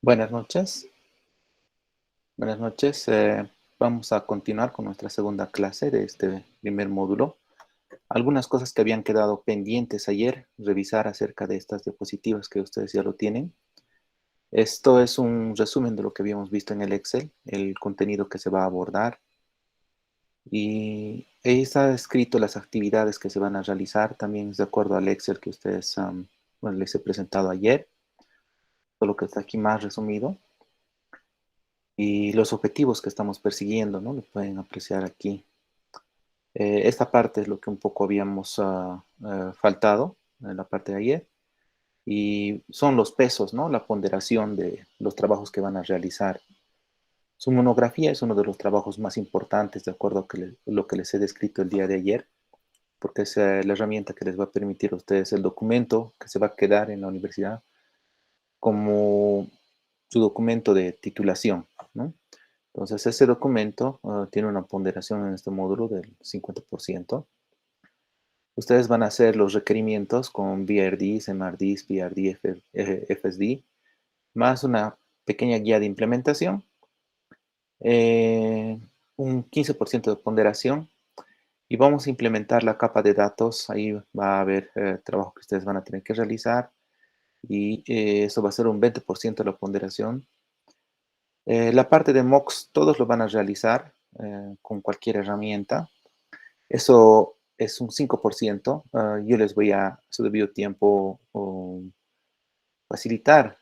Buenas noches. Buenas noches. Vamos a continuar con nuestra segunda clase de este primer módulo. Algunas cosas que habían quedado pendientes ayer, revisar acerca de estas diapositivas que ustedes ya lo tienen. Esto es un resumen de lo que habíamos visto en el Excel, el contenido que se va a abordar. Y ahí está escrito las actividades que se van a realizar, también de acuerdo al Excel que ustedes les he presentado ayer, todo lo que está aquí más resumido. Y los objetivos que estamos persiguiendo, ¿no? Lo pueden apreciar aquí. Esta parte es lo que un poco habíamos faltado en la parte de ayer. Y son los pesos, ¿no? La ponderación de los trabajos que van a realizar. Su monografía es uno de los trabajos más importantes, de acuerdo a lo que les he descrito el día de ayer, porque es la herramienta que les va a permitir a ustedes el documento que se va a quedar en la universidad como su documento de titulación, ¿no? Entonces, ese documento tiene una ponderación en este módulo del 50%. Ustedes van a hacer los requerimientos con VRDs, MRDs, PRD, FSD, más una pequeña guía de implementación, un 15% de ponderación, y vamos a implementar la capa de datos. Ahí va a haber trabajo que ustedes van a tener que realizar, y eso va a ser un 20% de la ponderación. La parte de mocks, todos lo van a realizar con cualquier herramienta. Eso es un 5%. Yo les voy a, su debido tiempo, facilitar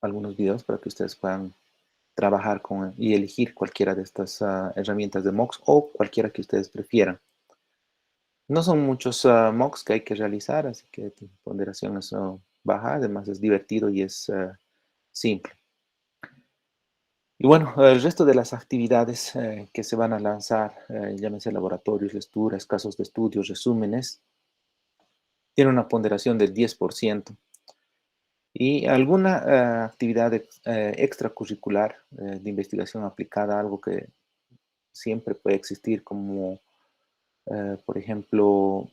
algunos videos para que ustedes puedan trabajar con y elegir cualquiera de estas herramientas de mocks o cualquiera que ustedes prefieran. No son muchos mocks que hay que realizar, así que tu ponderación es baja. Además es divertido y es simple. Y bueno, el resto de las actividades que se van a lanzar, llámense laboratorios, lecturas, casos de estudios, resúmenes, tiene una ponderación del 10%. Y alguna actividad extracurricular de investigación aplicada, algo que siempre puede existir, como por ejemplo,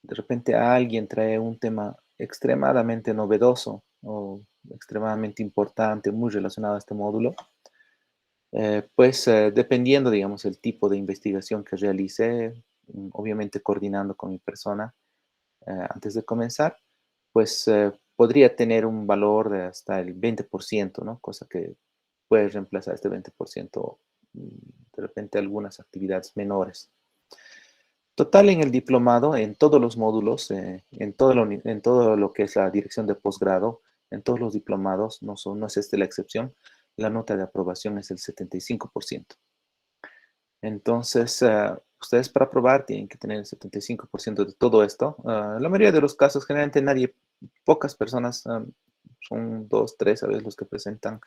de repente alguien trae un tema extremadamente novedoso o extremadamente importante, muy relacionado a este módulo. Pues dependiendo, digamos, el tipo de investigación que realice, obviamente coordinando con mi persona antes de comenzar, pues podría tener un valor de hasta el 20%, ¿no? Cosa que puede reemplazar este 20%, de repente algunas actividades menores. Total, en el diplomado, en todos los módulos, en todo lo que es la dirección de posgrado, en todos los diplomados, no es esta la excepción, la nota de aprobación es el 75%. Entonces, ustedes para aprobar tienen que tener el 75% de todo esto. La mayoría de los casos, generalmente pocas personas, son 2, 3 a veces los que presentan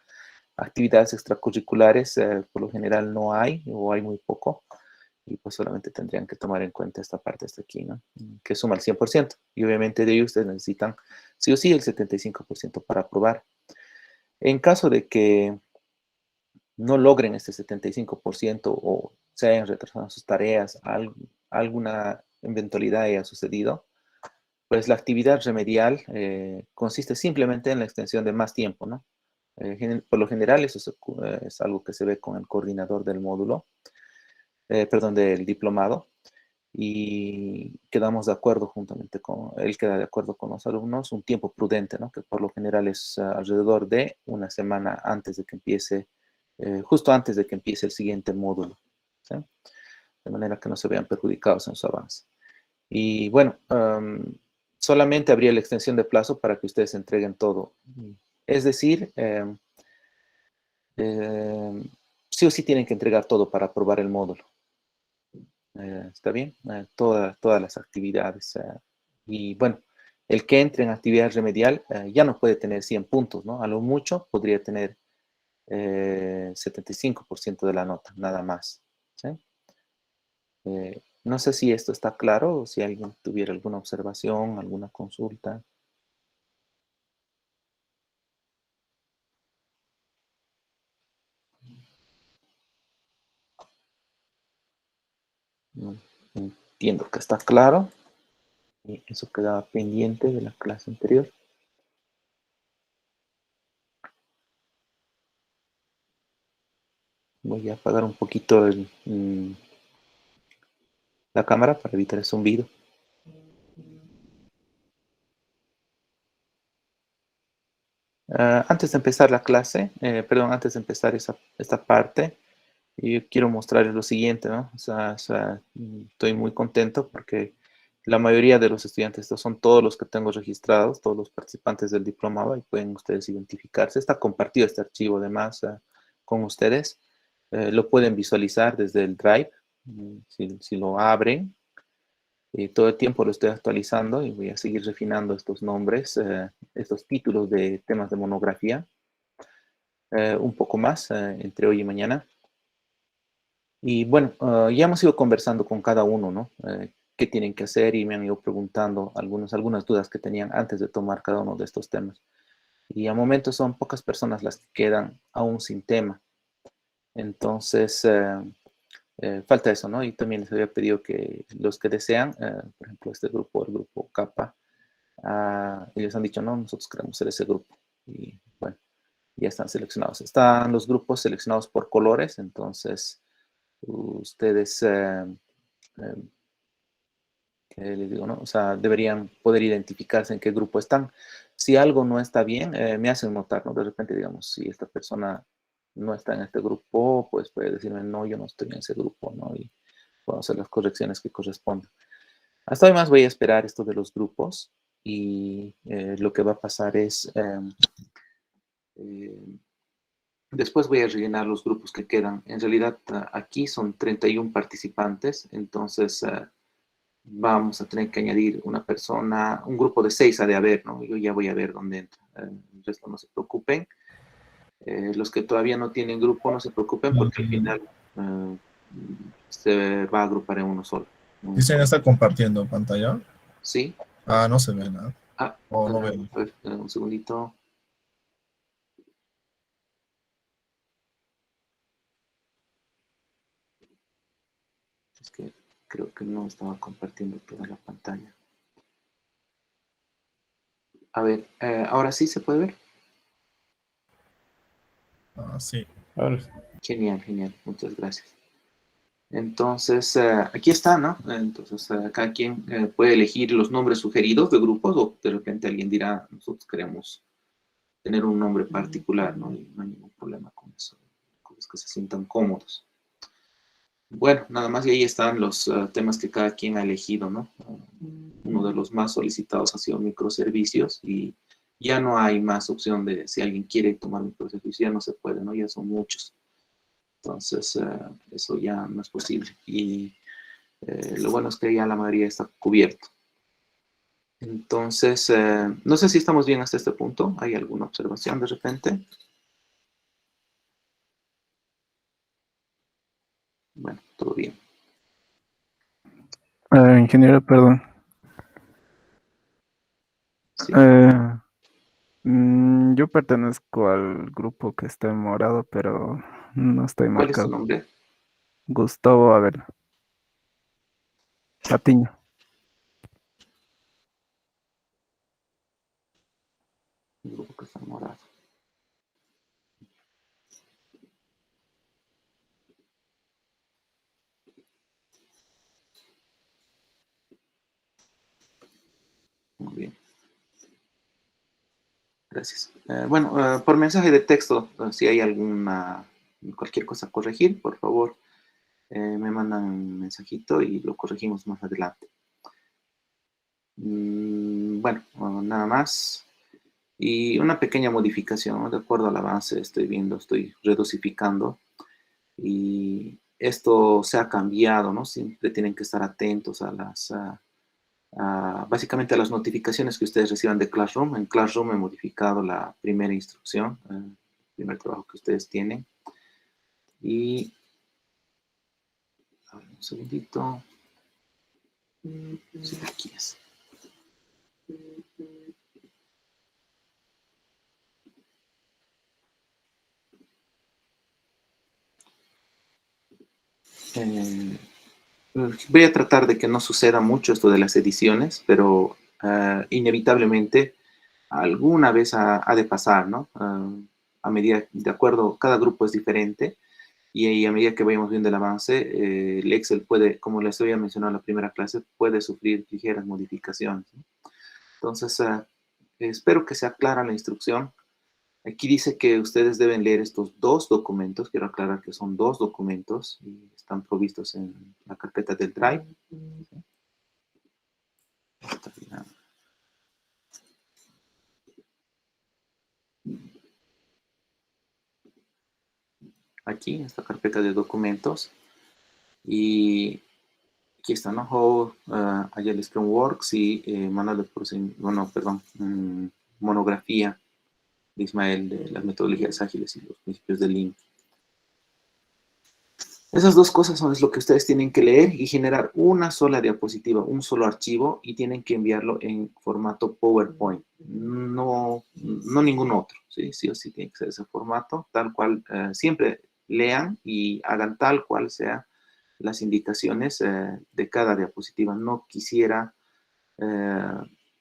actividades extracurriculares. Por lo general no hay, o hay muy poco, y pues solamente tendrían que tomar en cuenta esta parte hasta aquí, ¿no? Que suma el 100%. Y obviamente de ello ustedes necesitan sí o sí el 75% para aprobar. En caso de que no logren este 75% o se hayan retrasado sus tareas, alguna eventualidad haya sucedido, pues la actividad remedial consiste simplemente en la extensión de más tiempo, ¿no? Por lo general eso es algo que se ve con el coordinador del módulo, perdón, del diplomado, y quedamos de acuerdo juntamente él queda de acuerdo con los alumnos, un tiempo prudente, ¿no? Que por lo general es alrededor de una semana antes de que empiece, justo antes de que empiece el siguiente módulo, ¿sí? De manera que no se vean perjudicados en su avance. Y bueno, solamente habría la extensión de plazo para que ustedes entreguen todo. Es decir, sí o sí tienen que entregar todo para aprobar el módulo. ¿Está bien? Todas las actividades. Y bueno, el que entre en actividad remedial ya no puede tener 100 puntos, ¿no? A lo mucho podría tener 75% de la nota, nada más. ¿Sí? No sé si esto está claro o si alguien tuviera alguna observación, alguna consulta. No, entiendo que está claro. Y eso quedaba pendiente de la clase anterior. Voy a apagar un poquito la cámara para evitar el zumbido. Antes de empezar la clase, perdón, antes de empezar esta parte, yo quiero mostrarles lo siguiente, ¿no? Estoy muy contento porque la mayoría de los estudiantes, estos son todos los que tengo registrados, todos los participantes del diplomado, y pueden ustedes identificarse. Está compartido este archivo además con ustedes. Lo pueden visualizar desde el Drive, si lo abren. Todo el tiempo lo estoy actualizando y voy a seguir refinando estos nombres, estos títulos de temas de monografía, un poco más entre hoy y mañana. Y bueno, ya hemos ido conversando con cada uno, ¿no? Qué tienen que hacer y me han ido preguntando algunas dudas que tenían antes de tomar cada uno de estos temas. Y a momentos son pocas personas las que quedan aún sin tema. Entonces, falta eso, ¿no? Y también les había pedido que los que desean, por ejemplo, este grupo, el grupo Kappa, ellos han dicho, no, nosotros queremos ser ese grupo. Y bueno, ya están seleccionados. Están los grupos seleccionados por colores, entonces ustedes, eh, ¿qué les digo, no? O sea, deberían poder identificarse en qué grupo están. Si algo no está bien, me hacen notar, ¿no? De repente, digamos, si esta persona no está en este grupo, pues puede decirme, no, yo no estoy en ese grupo, ¿no? Y puedo hacer las correcciones que correspondan. Hasta además voy a esperar esto de los grupos y lo que va a pasar es, eh, después voy a rellenar los grupos que quedan. En realidad aquí son 31 participantes, entonces vamos a tener que añadir una persona, un grupo de 6 ha de haber, ¿no? Yo ya voy a ver dónde entra. El resto no se preocupen. Los que todavía no tienen grupo no se preocupen porque al final eh, se va a agrupar en uno solo. ¿Cristian ya está compartiendo pantalla? ¿Sí? Ah, no se ve nada. Ah, O no a veo. ver, un segundito. Es que creo que no estaba compartiendo toda la pantalla. A ver, ahora sí se puede ver. Ah, sí. Ahora sí. Genial, genial. Muchas gracias. Entonces, aquí está, ¿no? Entonces, cada quien puede elegir los nombres sugeridos de grupos o de repente alguien dirá, nosotros queremos tener un nombre particular, ¿no? Y no hay ningún problema con eso, con los que se sientan cómodos. Bueno, nada más y ahí están los temas que cada quien ha elegido, ¿no? Uno de los más solicitados ha sido microservicios y ya no hay más opción de si alguien quiere tomar microservicios, ya no se puede, ¿no? Ya son muchos. Entonces, eso ya no es posible. Y lo bueno es que ya la mayoría está cubierto. Entonces, no sé si estamos bien hasta este punto. ¿Hay alguna observación de repente? Bueno, todo bien. Ingeniero, perdón. Sí. Eh, yo pertenezco al grupo que está en morado, pero no estoy ¿Cuál es su marcado. nombre? Gustavo, a ver, Patiño. El grupo que está morado. Muy bien. Gracias. Bueno, por mensaje de texto, si hay cualquier cosa a corregir, por favor, me mandan un mensajito y lo corregimos más adelante. Bueno, nada más. Y una pequeña modificación, ¿no? De acuerdo al avance, estoy viendo, estoy redosificando. Y esto se ha cambiado, ¿no? Siempre tienen que estar atentos básicamente a las notificaciones que ustedes reciban de Classroom. En Classroom he modificado la primera instrucción, el primer trabajo que ustedes tienen. Y, a ver, un segundito. Sí, aquí es. Eh, Voy a tratar de que no suceda mucho esto de las ediciones, pero inevitablemente alguna vez ha de pasar, ¿no? A medida, de acuerdo, cada grupo es diferente y a medida que vayamos viendo el avance, el Excel puede, como les había mencionado en la primera clase, puede sufrir ligeras modificaciones, ¿no? Entonces, espero que sea clara la instrucción. Aquí dice que ustedes deben leer estos dos documentos. Quiero aclarar que son dos documentos y están provistos en la carpeta del Drive. Aquí, en esta carpeta de documentos. Y aquí está, ¿no? Agile Scrum Works y manual de procedimiento, bueno, perdón, monografía de Ismael de las metodologías ágiles y los principios de Lean. Esas dos cosas son lo que ustedes tienen que leer y generar una sola diapositiva, un solo archivo, y tienen que enviarlo en formato PowerPoint. No ningún otro, ¿sí? Sí o sí tiene que ser ese formato, tal cual. Siempre lean y hagan tal cual sea las indicaciones de cada diapositiva. No quisiera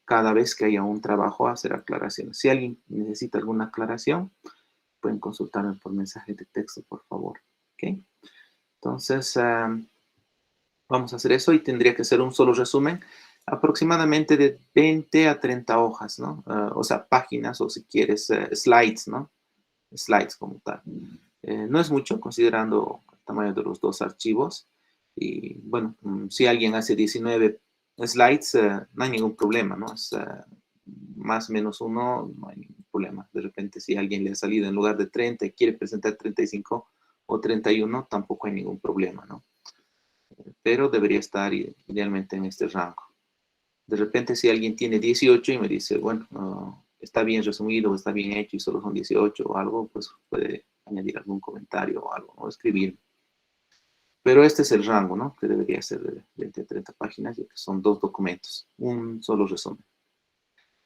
cada vez que haya un trabajo hacer aclaraciones. Si alguien necesita alguna aclaración, pueden consultarme por mensaje de texto, por favor. ¿Ok? Entonces, vamos a hacer eso y tendría que ser un solo resumen, aproximadamente de 20 a 30 hojas, ¿no? O sea, páginas o si quieres, slides, ¿no? Slides como tal. No es mucho considerando el tamaño de los dos archivos. Y bueno, si alguien hace 19 slides, no hay ningún problema, ¿no? Es más o menos uno, no hay ningún problema. De repente, si a alguien le ha salido en lugar de 30 y quiere presentar 35 o 31, tampoco hay ningún problema, ¿no? Pero debería estar idealmente en este rango. De repente, si alguien tiene 18 y me dice, bueno, está bien resumido, está bien hecho y solo son 18 o algo, pues puede añadir algún comentario o algo, o escribir. Pero este es el rango, ¿no? Que debería ser de 20 a 30 páginas, ya que son dos documentos, un solo resumen.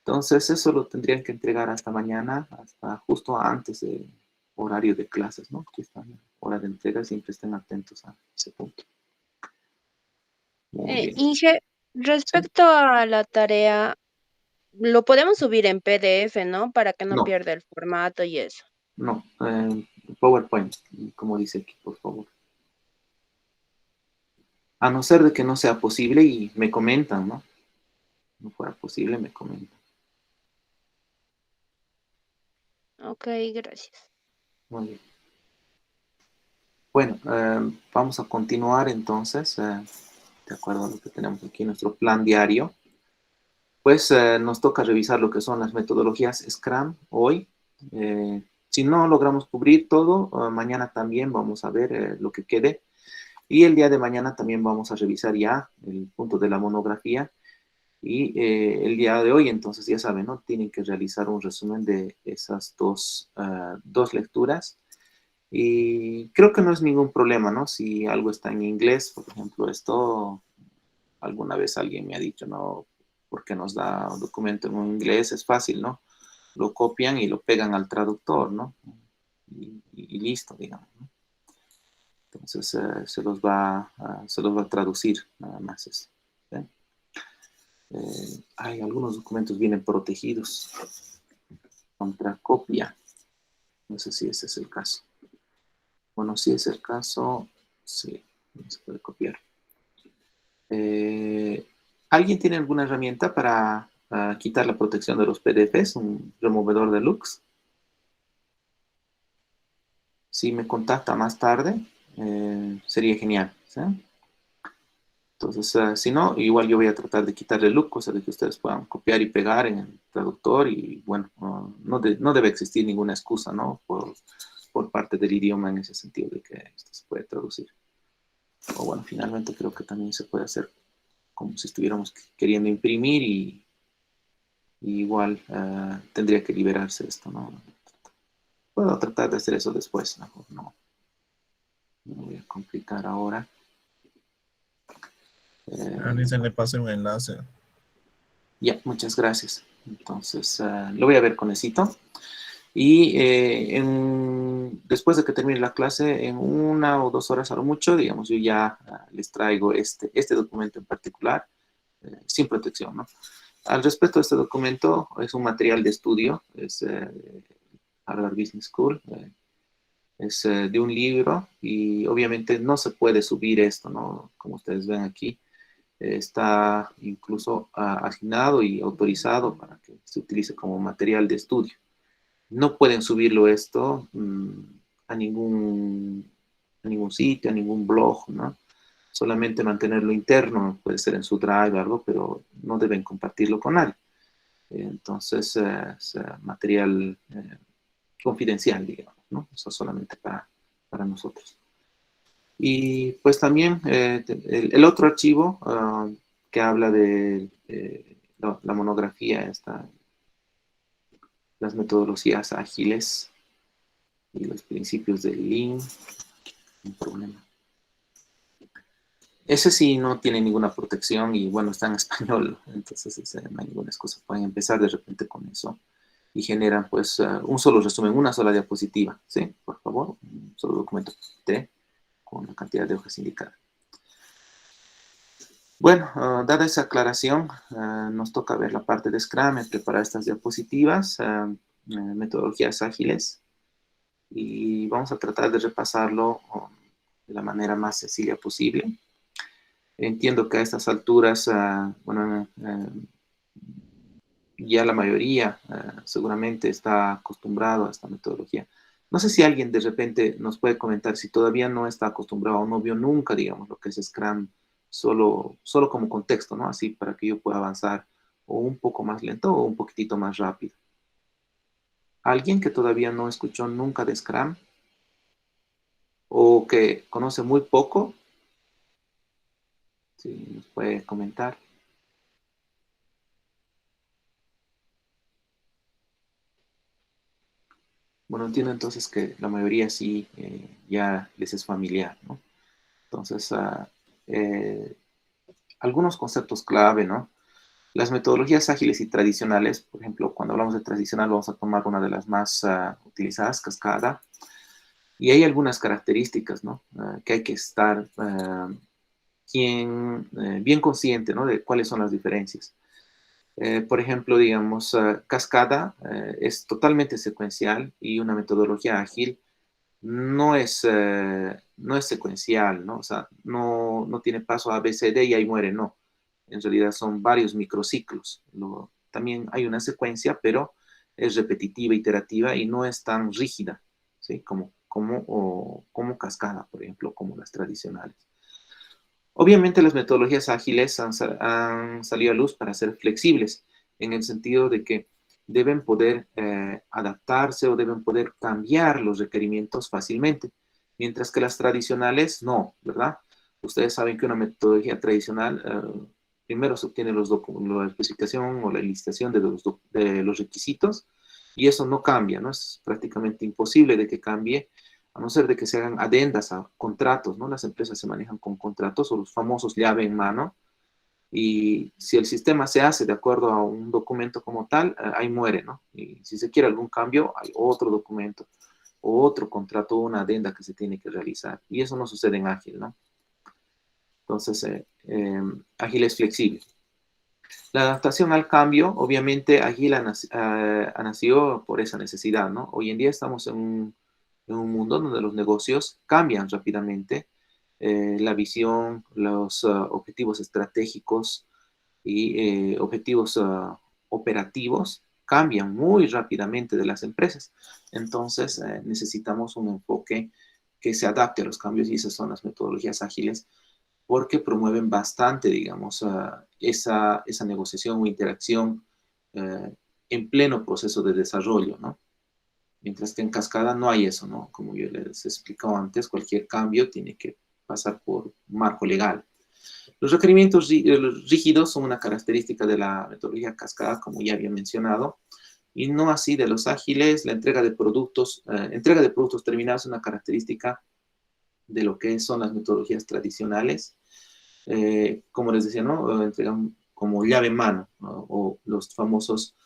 Entonces, eso lo tendrían que entregar hasta mañana, hasta justo antes del horario de clases, ¿no? Aquí está la hora de entrega, siempre estén atentos a ese punto. Muy bien. Inge, ¿Sí? respecto a la tarea, lo podemos subir en PDF, ¿no? Para que no No, pierda el formato y eso. no, PowerPoint, como dice aquí, por favor. A no ser de que no sea posible y me comentan, ¿no? No fuera posible, me comentan. Ok, gracias. Muy bien. Bueno, vamos a continuar entonces, de acuerdo a lo que tenemos aquí en nuestro plan diario. Pues nos toca revisar lo que son las metodologías Scrum hoy. Si no logramos cubrir todo, mañana también vamos a ver lo que quede. Y el día de mañana también vamos a revisar ya el punto de la monografía. Y el día de hoy, entonces ya saben, ¿no? Tienen que realizar un resumen de esas dos lecturas. Y creo que no es ningún problema, ¿no? Si algo está en inglés, por ejemplo, esto, alguna vez alguien me ha dicho, ¿no? Porque nos da un documento en inglés, es fácil, ¿no? Lo copian y lo pegan al traductor, ¿no? Y listo, digamos, ¿no? Entonces se los va a traducir, nada más eso. ¿Sí? Hay algunos documentos vienen protegidos contra copia. No sé si ese es el caso. Bueno, si es el caso, sí, se puede copiar. ¿Alguien tiene alguna herramienta para quitar la protección de los PDFs? ¿Un removedor de looks? Si me contacta más tarde, sería genial, ¿sí? Entonces, si no, igual yo voy a tratar de quitarle look, cosa de que ustedes puedan copiar y pegar en el traductor y bueno, no debe existir ninguna excusa, ¿no? Por parte del idioma en ese sentido de que esto se puede traducir. O bueno, finalmente creo que también se puede hacer como si estuviéramos queriendo imprimir y igual tendría que liberarse esto, ¿no? Puedo tratar de hacer eso después, mejor no me voy a complicar ahora. Dicen le pase un enlace. Ya, muchas gracias. Entonces, lo voy a ver con Esito. Y después de que termine la clase, en 1 o 2 horas a lo mucho, digamos, yo ya les traigo este documento en particular, sin protección, ¿no? Al respecto de este documento, es un material de estudio, es Harvard Business School. Es de un libro y obviamente no se puede subir esto, ¿no? Como ustedes ven aquí, está incluso asignado y autorizado para que se utilice como material de estudio. No pueden subirlo esto a ningún sitio, a ningún blog, ¿no? Solamente mantenerlo interno, puede ser en su drive o algo, pero no deben compartirlo con nadie. Entonces, es material confidencial, digamos, ¿no? Eso solamente para nosotros. Y pues también el otro archivo que habla de la monografía, las metodologías ágiles y los principios del Lean, un problema. Ese sí no tiene ninguna protección y bueno, está en español, entonces no hay ninguna excusa. Pueden empezar de repente con eso y generan pues un solo resumen, una sola diapositiva, ¿sí? Por favor, un solo documento T con la cantidad de hojas indicada. Bueno, dada esa aclaración, nos toca ver la parte de Scrum, preparar estas diapositivas, metodologías ágiles, y vamos a tratar de repasarlo de la manera más sencilla posible. Entiendo que a estas alturas, bueno, ya la mayoría seguramente está acostumbrado a esta metodología. No sé si alguien de repente nos puede comentar si todavía no está acostumbrado o no vio nunca, digamos, lo que es Scrum, solo como contexto, ¿no? Así para que yo pueda avanzar o un poco más lento o un poquitito más rápido. ¿Alguien que todavía no escuchó nunca de Scrum o que conoce muy poco? Sí, nos puede comentar. Bueno, entiendo entonces que la mayoría sí ya les es familiar, ¿no? Entonces, algunos conceptos clave, ¿no? Las metodologías ágiles y tradicionales, por ejemplo, cuando hablamos de tradicional vamos a tomar una de las más utilizadas, Cascada, y hay algunas características, ¿no? Que hay que estar bien consciente, ¿no? De cuáles son las diferencias. Por ejemplo, digamos, Cascada es totalmente secuencial y una metodología ágil no es secuencial, ¿no? O sea, no tiene paso A, B, C, D y ahí muere, no. En realidad son varios microciclos. También hay una secuencia, pero es repetitiva, iterativa y no es tan rígida, ¿sí? Como Cascada, por ejemplo, como las tradicionales. Obviamente las metodologías ágiles han salido a luz para ser flexibles, en el sentido de que deben poder adaptarse o deben poder cambiar los requerimientos fácilmente, mientras que las tradicionales no, ¿verdad? Ustedes saben que una metodología tradicional, primero se obtiene la especificación o la listación de los requisitos, y eso no cambia, ¿no? Es prácticamente imposible de que cambie a no ser de que se hagan adendas a contratos, ¿no? Las empresas se manejan con contratos o los famosos llave en mano, y si el sistema se hace de acuerdo a un documento como tal, ahí muere, ¿no? Y si se quiere algún cambio, hay otro documento, o otro contrato, una adenda que se tiene que realizar, y eso no sucede en Ágil, ¿no? Entonces, Ágil es flexible. La adaptación al cambio, obviamente, Ágil ha nacido por esa necesidad, ¿no? Hoy en día estamos en un mundo donde los negocios cambian rápidamente, la visión, los objetivos estratégicos y objetivos operativos cambian muy rápidamente de las empresas. Entonces, necesitamos un enfoque que se adapte a los cambios y esas son las metodologías ágiles porque promueven bastante, digamos, esa negociación o interacción en pleno proceso de desarrollo, ¿no? Mientras que en Cascada no hay eso, ¿no? Como yo les he explicado antes, cualquier cambio tiene que pasar por un marco legal. Los requerimientos rígidos son una característica de la metodología Cascada, como ya había mencionado, y no así de los ágiles. La entrega de productos terminados es una característica de lo que son las metodologías tradicionales. Como les decía, ¿no? Entregan como llave en mano, ¿no? O los famosos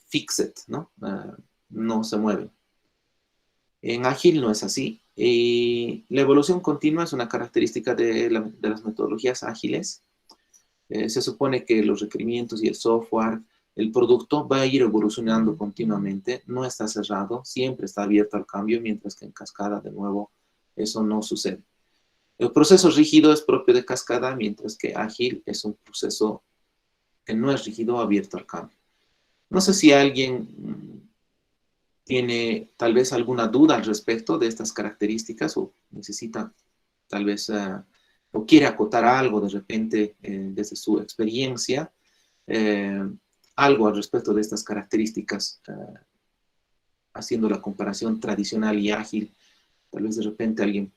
fixed, ¿no? No se mueven. En Ágil no es así. Y la evolución continua es una característica de las metodologías ágiles. Se supone que los requerimientos y el software el producto va a ir evolucionando continuamente, no está cerrado, siempre está abierto al cambio, mientras que en cascada, de nuevo, eso no sucede. El proceso rígido es propio de cascada, mientras que ágil es un proceso que no es rígido, abierto al cambio. No sé si alguien tiene tal vez alguna duda al respecto de estas características o necesita tal vez o quiere acotar algo de repente desde su experiencia, algo al respecto de estas características, haciendo la comparación tradicional y ágil. Tal vez de repente alguien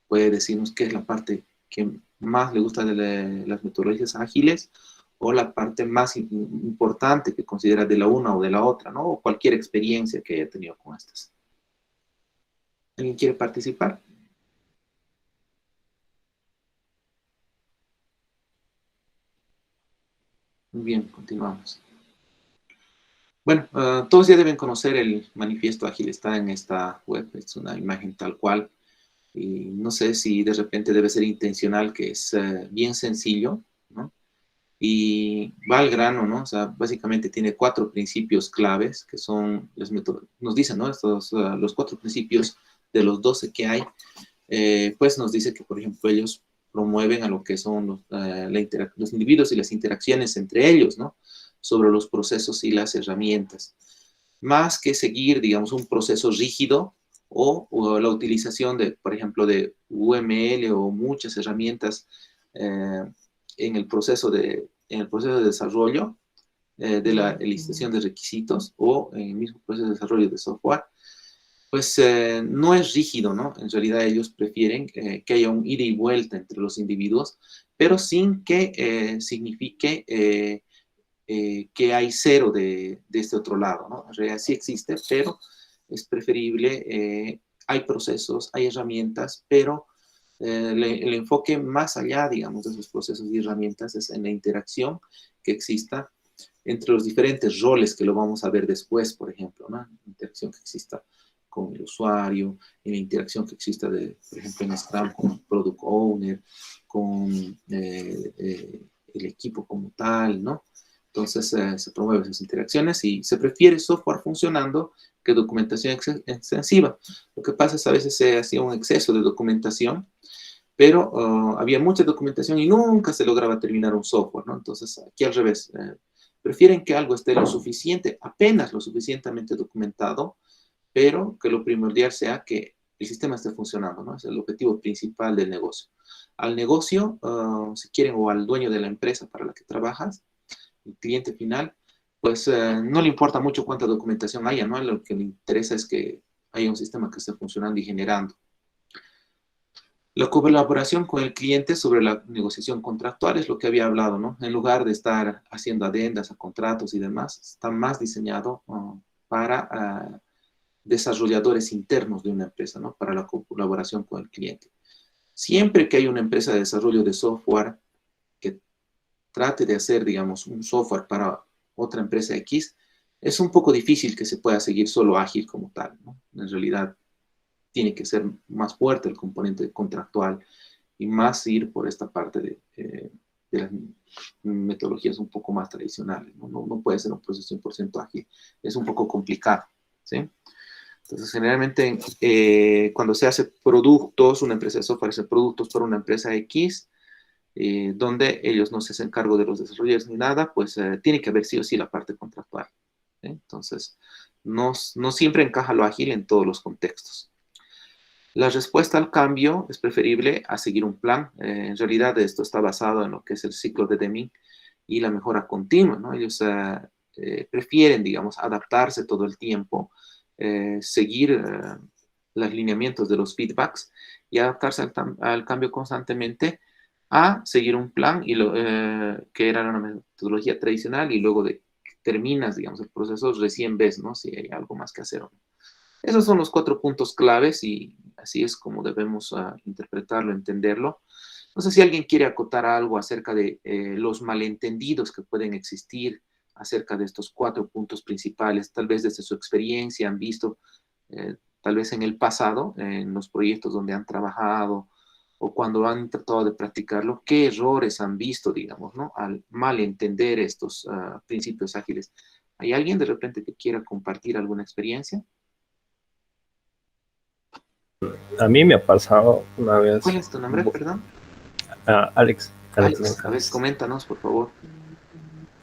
puede decirnos qué es la parte que más le gusta de las metodologías ágiles o la parte más importante que considera de la una o de la otra, ¿no? O cualquier experiencia que haya tenido con estas. ¿Alguien quiere participar? Muy bien, continuamos. Bueno, todos ya deben conocer el manifiesto ágil, está en esta web, es una imagen tal cual. Y no sé si de repente debe ser intencional, que es bien sencillo, ¿no? Y va al grano, ¿no? O sea, básicamente tiene 4 principios claves, que son, nos dicen, ¿no? Estos, los 4 principios de los 12 que hay, pues nos dice que, por ejemplo, ellos promueven a lo que son los individuos y las interacciones entre ellos, ¿no? Sobre los procesos y las herramientas. Más que seguir, digamos, un proceso rígido o la utilización de, por ejemplo, de UML o muchas herramientas en el proceso de desarrollo de la licitación de requisitos o en el mismo proceso de desarrollo de software, pues no es rígido, ¿no? En realidad ellos prefieren que haya un ida y vuelta entre los individuos, pero sin que signifique que hay cero de este otro lado, ¿no? En realidad sí existe, pero es preferible, hay procesos, hay herramientas, pero el enfoque más allá, digamos, de esos procesos y herramientas es en la interacción que exista entre los diferentes roles que lo vamos a ver después, por ejemplo, ¿no? La interacción que exista con el usuario, en la interacción que exista, por ejemplo, en Scrum con el Product Owner, con el equipo como tal, ¿no? Entonces se promueven esas interacciones y se prefiere software funcionando que documentación extensiva. Lo que pasa es que a veces se hacía un exceso de documentación, pero había mucha documentación y nunca se lograba terminar un software, ¿no? Entonces aquí al revés, prefieren que algo esté lo suficiente, apenas lo suficientemente documentado, pero que lo primordial sea que el sistema esté funcionando, ¿no? Es el objetivo principal del negocio. Al negocio, si quieren, o al dueño de la empresa para la que trabajas, el cliente final, pues no le importa mucho cuánta documentación haya, ¿no? Lo que le interesa es que haya un sistema que esté funcionando y generando. La colaboración con el cliente sobre la negociación contractual es lo que había hablado, ¿no? En lugar de estar haciendo adendas a contratos y demás, está más diseñado para desarrolladores internos de una empresa, ¿no? Para la colaboración con el cliente. Siempre que hay una empresa de desarrollo de software que trate de hacer, digamos, un software para otra empresa X, es un poco difícil que se pueda seguir solo ágil como tal, ¿no? En realidad, tiene que ser más fuerte el componente contractual y más ir por esta parte de las metodologías un poco más tradicionales, ¿no? No puede ser un proceso 100% ágil, es un poco complicado, ¿sí? Entonces, generalmente, cuando se hace productos, una empresa de software hace productos para una empresa X, donde ellos no se hacen cargo de los desarrolladores ni nada, pues tiene que haber sí o sí la parte contractual, ¿sí? Entonces, no siempre encaja lo ágil en todos los contextos. La respuesta al cambio es preferible a seguir un plan. En realidad esto está basado en lo que es el ciclo de Deming y la mejora continua, ¿no? Ellos prefieren, digamos, adaptarse todo el tiempo, seguir los lineamientos de los feedbacks y adaptarse al cambio constantemente a seguir un plan y que era una metodología tradicional y luego de que terminas, digamos, el proceso, recién ves, ¿no? Si hay algo más que hacer o no. Esos son los 4 puntos claves y así es como debemos interpretarlo, entenderlo. No sé si alguien quiere acotar algo acerca de los malentendidos que pueden existir acerca de estos 4 puntos principales, tal vez desde su experiencia han visto, tal vez en el pasado, en los proyectos donde han trabajado o cuando han tratado de practicarlo, qué errores han visto, digamos, ¿no? Al mal entender estos principios ágiles. ¿Hay alguien de repente que quiera compartir alguna experiencia? A mí me ha pasado una vez. ¿Cuál es tu nombre, perdón? Alex. Alex, a ver, González. coméntanos, por favor.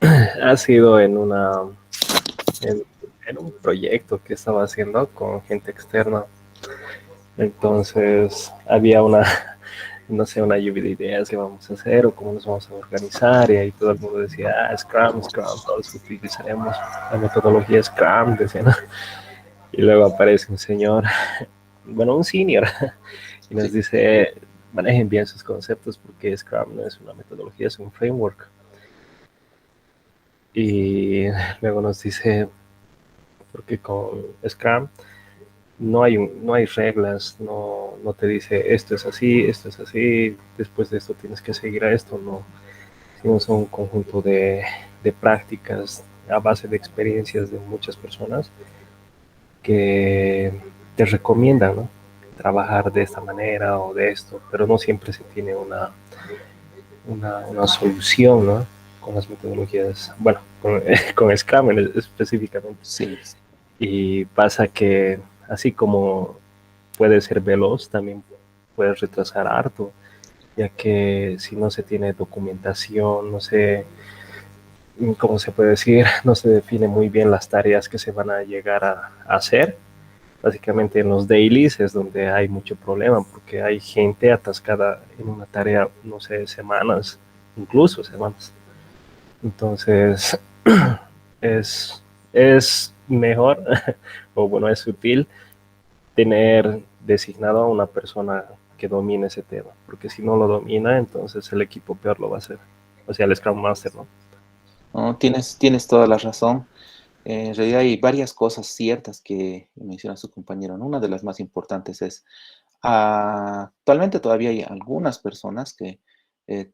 Ha sido en en un proyecto que estaba haciendo con gente externa. Entonces había no sé, una lluvia de ideas que vamos a hacer o cómo nos vamos a organizar, y ahí todo el mundo decía, Scrum, todos utilizaremos la metodología Scrum, decían, ¿no? Y luego aparece un señor, bueno, un senior, y nos dice, manejen bien sus conceptos porque Scrum no es una metodología, es un framework. Y luego nos dice, porque con Scrum no hay reglas, no te dice esto es así, después de esto tienes que seguir a esto, no, sino son un conjunto de prácticas a base de experiencias de muchas personas que te recomiendan, ¿no? Trabajar de esta manera o de esto, pero no siempre se tiene una solución, ¿no? Con las metodologías, bueno, con Scrum específicamente. Sí. Y pasa que así como puede ser veloz, también puede retrasar harto, ya que si no se tiene documentación, no sé, ¿cómo se puede decir? No se define muy bien las tareas que se van a llegar a hacer. Básicamente en los dailies es donde hay mucho problema, porque hay gente atascada en una tarea, no sé, semanas, incluso semanas. Entonces, es mejor, o bueno, es útil tener designado a una persona que domine ese tema, porque si no lo domina, entonces el equipo peor lo va a hacer. O sea, el Scrum Master, ¿no? No, tienes toda la razón. En realidad hay varias cosas ciertas que menciona su compañero, ¿no? Una de las más importantes es, actualmente todavía hay algunas personas que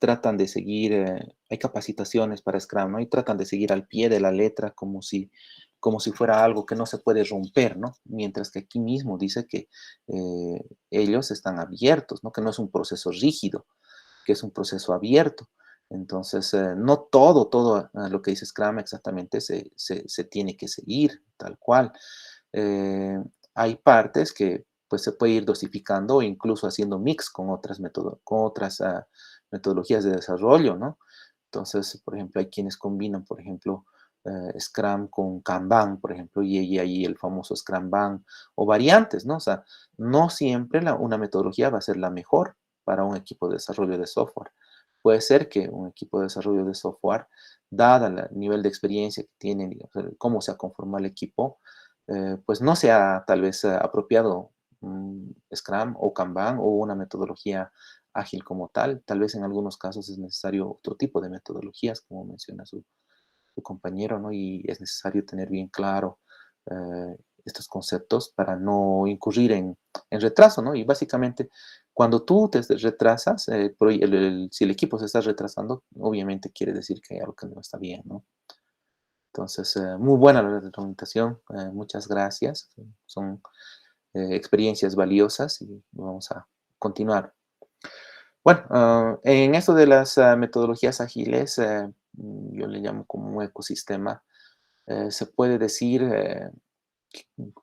tratan de seguir, hay capacitaciones para Scrum, ¿no? Y tratan de seguir al pie de la letra como si fuera algo que no se puede romper, ¿no? Mientras que aquí mismo dice que ellos están abiertos, ¿no? Que no es un proceso rígido, que es un proceso abierto. Entonces, no todo lo que dice Scrum exactamente se tiene que seguir tal cual. Eh, Hay partes que pues se puede ir dosificando o incluso haciendo mix con otras metodologías de desarrollo, ¿no? Entonces, por ejemplo, hay quienes combinan, por ejemplo, Scrum con Kanban, por ejemplo, y ahí el famoso Scrumban, o variantes, ¿no? O sea, no siempre una metodología va a ser la mejor para un equipo de desarrollo de software. Puede ser que un equipo de desarrollo de software, dada el nivel de experiencia que tienen, digamos, cómo se ha conformado el equipo, pues no sea tal vez apropiado Scrum o Kanban o una metodología ágil como tal. Tal vez en algunos casos es necesario otro tipo de metodologías, como menciona su compañero, ¿no? Y es necesario tener bien claro estos conceptos para no incurrir en retraso, ¿no? Y básicamente, cuando tú te retrasas, si el equipo se está retrasando, obviamente quiere decir que hay algo que no está bien, ¿no? Entonces, muy buena la retroalimentación, muchas gracias. Son experiencias valiosas y vamos a continuar. Bueno, en esto de las metodologías ágiles, yo le llamo como un ecosistema. Se puede decir,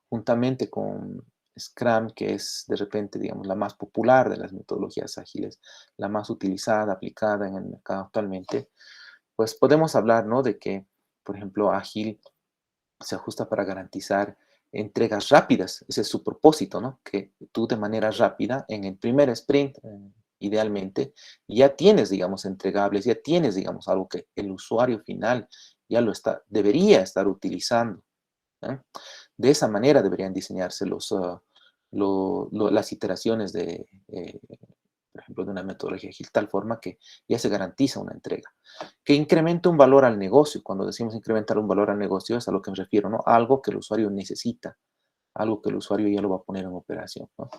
juntamente con Scrum, que es de repente, digamos, la más popular de las metodologías ágiles, la más utilizada, aplicada en el mercado actualmente, pues podemos hablar, ¿no? De que, por ejemplo, ágil se ajusta para garantizar entregas rápidas. Ese es su propósito, ¿no? Que tú de manera rápida, en el primer sprint, idealmente, ya tienes, digamos, entregables, ya tienes, digamos, algo que el usuario final ya debería estar utilizando. ¿Eh? De esa manera deberían diseñarse las iteraciones por ejemplo, de una metodología ágil, tal forma que ya se garantiza una entrega. Que incremente un valor al negocio. Cuando decimos incrementar un valor al negocio, es a lo que me refiero, ¿no? Algo que el usuario necesita, algo que el usuario ya lo va a poner en operación, ¿no?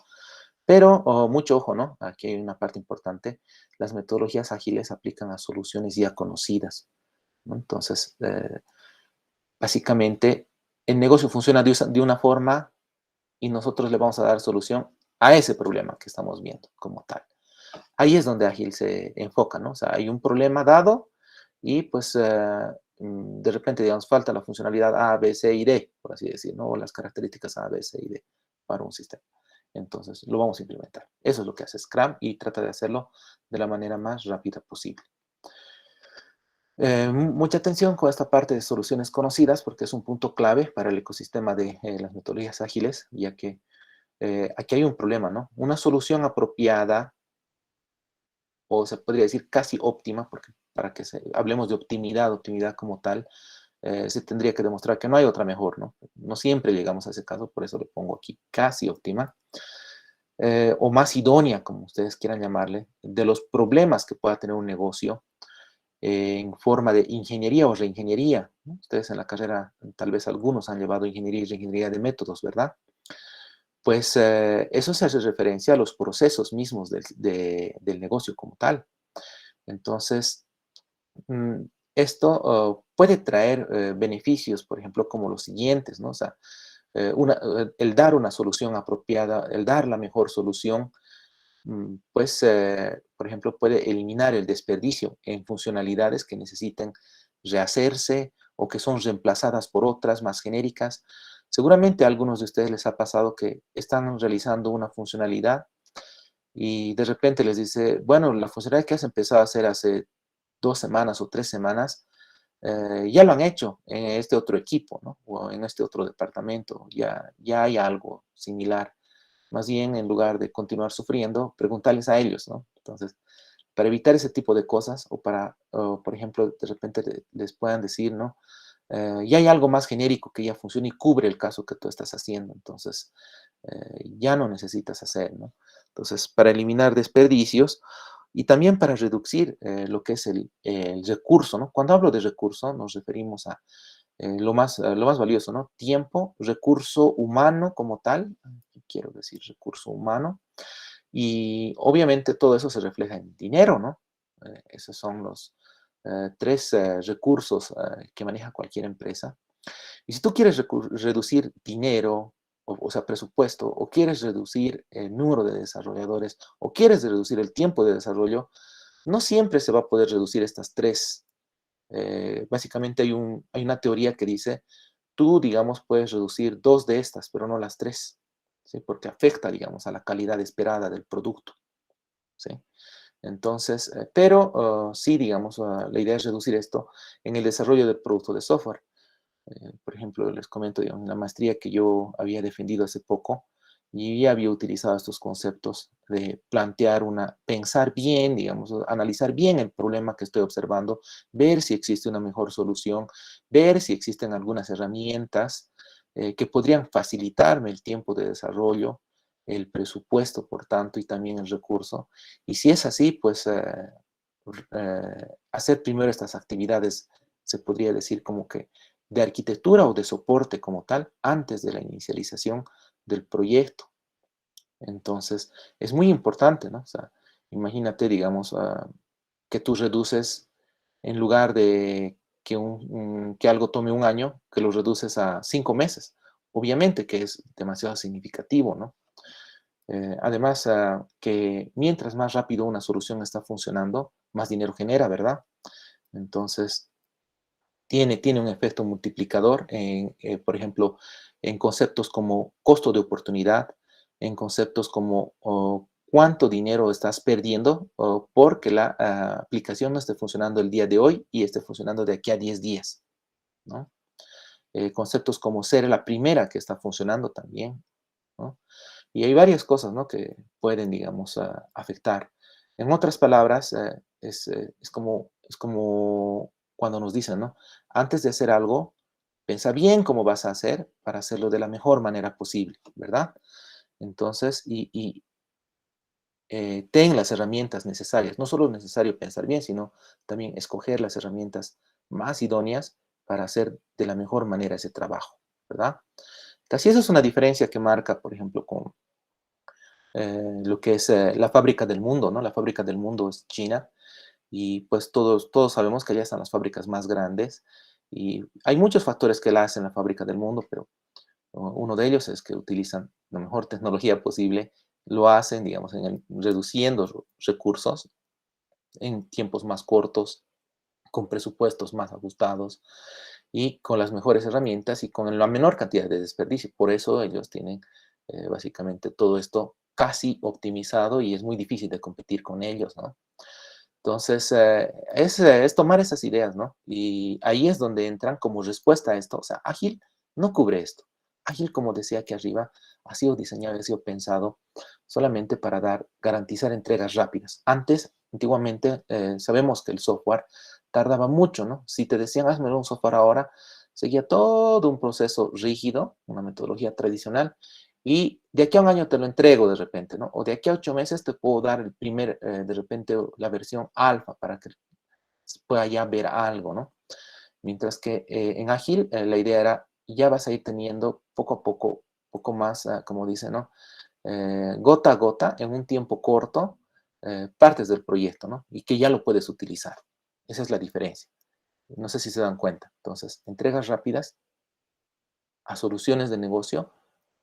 Pero mucho ojo, ¿no? Aquí hay una parte importante. Las metodologías ágiles aplican a soluciones ya conocidas, ¿no? Entonces, básicamente, el negocio funciona de una forma y nosotros le vamos a dar solución a ese problema que estamos viendo como tal. ahí es donde Ágil se enfoca, ¿no? O sea, hay un problema dado y pues de repente, digamos, falta la funcionalidad A, B, C y D, por así decir, ¿no? O las características A, B, C y D para un sistema. Entonces, lo vamos a implementar. Eso es lo que hace Scrum y trata de hacerlo de la manera más rápida posible. Mucha atención con esta parte de soluciones conocidas, porque es un punto clave para el ecosistema de las metodologías ágiles, ya que aquí hay un problema, ¿no? Una solución apropiada, o se podría decir casi óptima, porque para que hablemos de optimidad como tal, se tendría que demostrar que no hay otra mejor, ¿no? No siempre llegamos a ese caso, por eso le pongo aquí casi óptima, o más idónea, como ustedes quieran llamarle, de los problemas que pueda tener un negocio en forma de ingeniería o reingeniería, ¿no? Ustedes en la carrera, tal vez algunos han llevado ingeniería y reingeniería de métodos, ¿verdad? Pues eso se hace referencia a los procesos mismos del negocio como tal. Entonces, esto puede traer beneficios, por ejemplo, como los siguientes, ¿no? O sea, el dar una solución apropiada, el dar la mejor solución, pues, por ejemplo, puede eliminar el desperdicio en funcionalidades que necesiten rehacerse o que son reemplazadas por otras más genéricas. Seguramente a algunos de ustedes les ha pasado que están realizando una funcionalidad y de repente les dice, bueno, la funcionalidad que has empezado a hacer hace 2 semanas o 3 semanas, ya lo han hecho en este otro equipo, ¿no? O en este otro departamento, ya hay algo similar. Más bien, en lugar de continuar sufriendo, preguntarles a ellos, ¿no? Entonces, para evitar ese tipo de cosas, o por ejemplo, de repente les puedan decir, ¿no? Ya hay algo más genérico que ya funciona y cubre el caso que tú estás haciendo, entonces ya no necesitas hacer, ¿no? Entonces, para eliminar desperdicios y también para reducir lo que es el recurso, ¿no? Cuando hablo de recurso, nos referimos a lo más valioso, ¿no? Tiempo, recurso humano como tal, quiero decir recurso humano, y obviamente todo eso se refleja en dinero, ¿no? Esos son los tres recursos que maneja cualquier empresa. Y si tú quieres reducir dinero, o sea, presupuesto, o quieres reducir el número de desarrolladores, o quieres reducir el tiempo de desarrollo, no siempre se va a poder reducir estas tres. Básicamente hay una teoría que dice, tú, digamos, puedes reducir 2 de estas, pero no las 3, ¿sí? Porque afecta, digamos, a la calidad esperada del producto, ¿sí? Entonces, pero sí, digamos, la idea es reducir esto en el desarrollo del producto de software. Por ejemplo, les comento, digamos, la maestría que yo había defendido hace poco, y ya había utilizado estos conceptos de pensar bien, digamos, analizar bien el problema que estoy observando, ver si existe una mejor solución, ver si existen algunas herramientas que podrían facilitarme el tiempo de desarrollo, el presupuesto, por tanto, y también el recurso. Y si es así, pues hacer primero estas actividades, se podría decir como que de arquitectura o de soporte como tal, antes de la inicialización del proyecto. Entonces, es muy importante, ¿no? O sea, imagínate, digamos, que tú reduces, en lugar de que algo tome un año, que lo reduces a 5 meses. Obviamente que es demasiado significativo, ¿no? Además, que mientras más rápido una solución está funcionando, más dinero genera, ¿verdad? Entonces, tiene un efecto multiplicador, por ejemplo, en conceptos como costo de oportunidad, en conceptos como cuánto dinero estás perdiendo porque la aplicación no esté funcionando el día de hoy y esté funcionando de aquí a 10 días, ¿no? Conceptos como ser la primera que está funcionando también, ¿no? Y hay varias cosas, ¿no? Que pueden, digamos, afectar. En otras palabras, es como cuando nos dicen, ¿no? Antes de hacer algo, piensa bien cómo vas a hacer para hacerlo de la mejor manera posible, ¿verdad? Entonces, ten las herramientas necesarias. No solo es necesario pensar bien, sino también escoger las herramientas más idóneas para hacer de la mejor manera ese trabajo, ¿verdad? Casi eso es una diferencia que marca, por ejemplo, con lo que es la fábrica del mundo, ¿no? La fábrica del mundo es China, y pues todos sabemos que allá están las fábricas más grandes, y hay muchos factores que la hacen la fábrica del mundo, pero uno de ellos es que utilizan la mejor tecnología posible lo hacen, digamos, reduciendo recursos en tiempos más cortos, con presupuestos más ajustados y con las mejores herramientas y con la menor cantidad de desperdicio. Por eso ellos tienen básicamente todo esto casi optimizado y es muy difícil de competir con ellos, ¿no? Entonces, es tomar esas ideas, ¿no? Y ahí es donde entran como respuesta a esto. O sea, Ágil no cubre esto. Ágil, como decía aquí arriba, ha sido diseñado, ha sido pensado solamente para garantizar entregas rápidas. Antiguamente, sabemos que el software tardaba mucho, ¿no? Si te decían, hazme un software ahora, seguía todo un proceso rígido, una metodología tradicional, y de aquí a un año te lo entrego de repente, ¿no? O de aquí a 8 meses te puedo dar de repente, la versión alfa para que pueda ya ver algo, ¿no? Mientras que en Ágil la idea era, ya vas a ir teniendo poco a poco más, como dice, ¿no? Gota a gota, en un tiempo corto, partes del proyecto, ¿no? Y que ya lo puedes utilizar. Esa es la diferencia. No sé si se dan cuenta. Entonces, entregas rápidas a soluciones de negocio,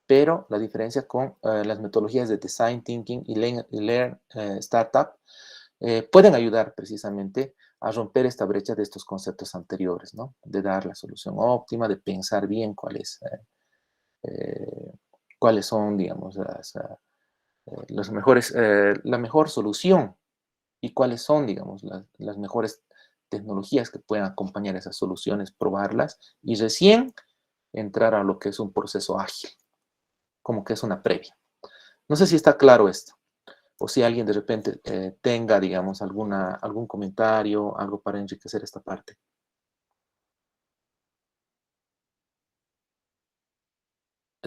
pero la diferencia con las metodologías de Design Thinking y Learn Startup pueden ayudar precisamente a romper esta brecha de estos conceptos anteriores, ¿no? De dar la solución óptima, de pensar bien cuáles son, digamos, los mejores, la mejor solución y cuáles son, digamos, las mejores tecnologías que puedan acompañar esas soluciones, probarlas y recién entrar a lo que es un proceso ágil, como que es una previa. No sé si está claro esto, o si alguien de repente tenga, digamos, algún comentario, algo para enriquecer esta parte.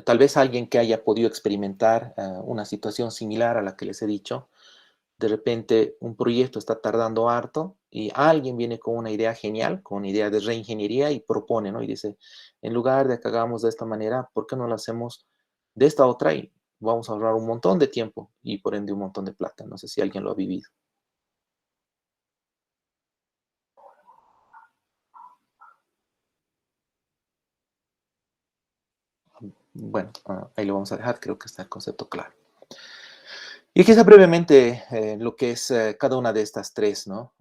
Tal vez alguien que haya podido experimentar una situación similar a la que les he dicho, de repente un proyecto está tardando harto y alguien viene con una idea genial, con una idea de reingeniería y propone, ¿no? Y dice, en lugar de que hagamos de esta manera, ¿por qué no lo hacemos de esta otra? Y vamos a ahorrar un montón de tiempo y por ende un montón de plata. No sé si alguien lo ha vivido. Bueno, ahí lo vamos a dejar, creo que está el concepto claro. Y aquí está brevemente lo que es cada una de estas tres, ¿no?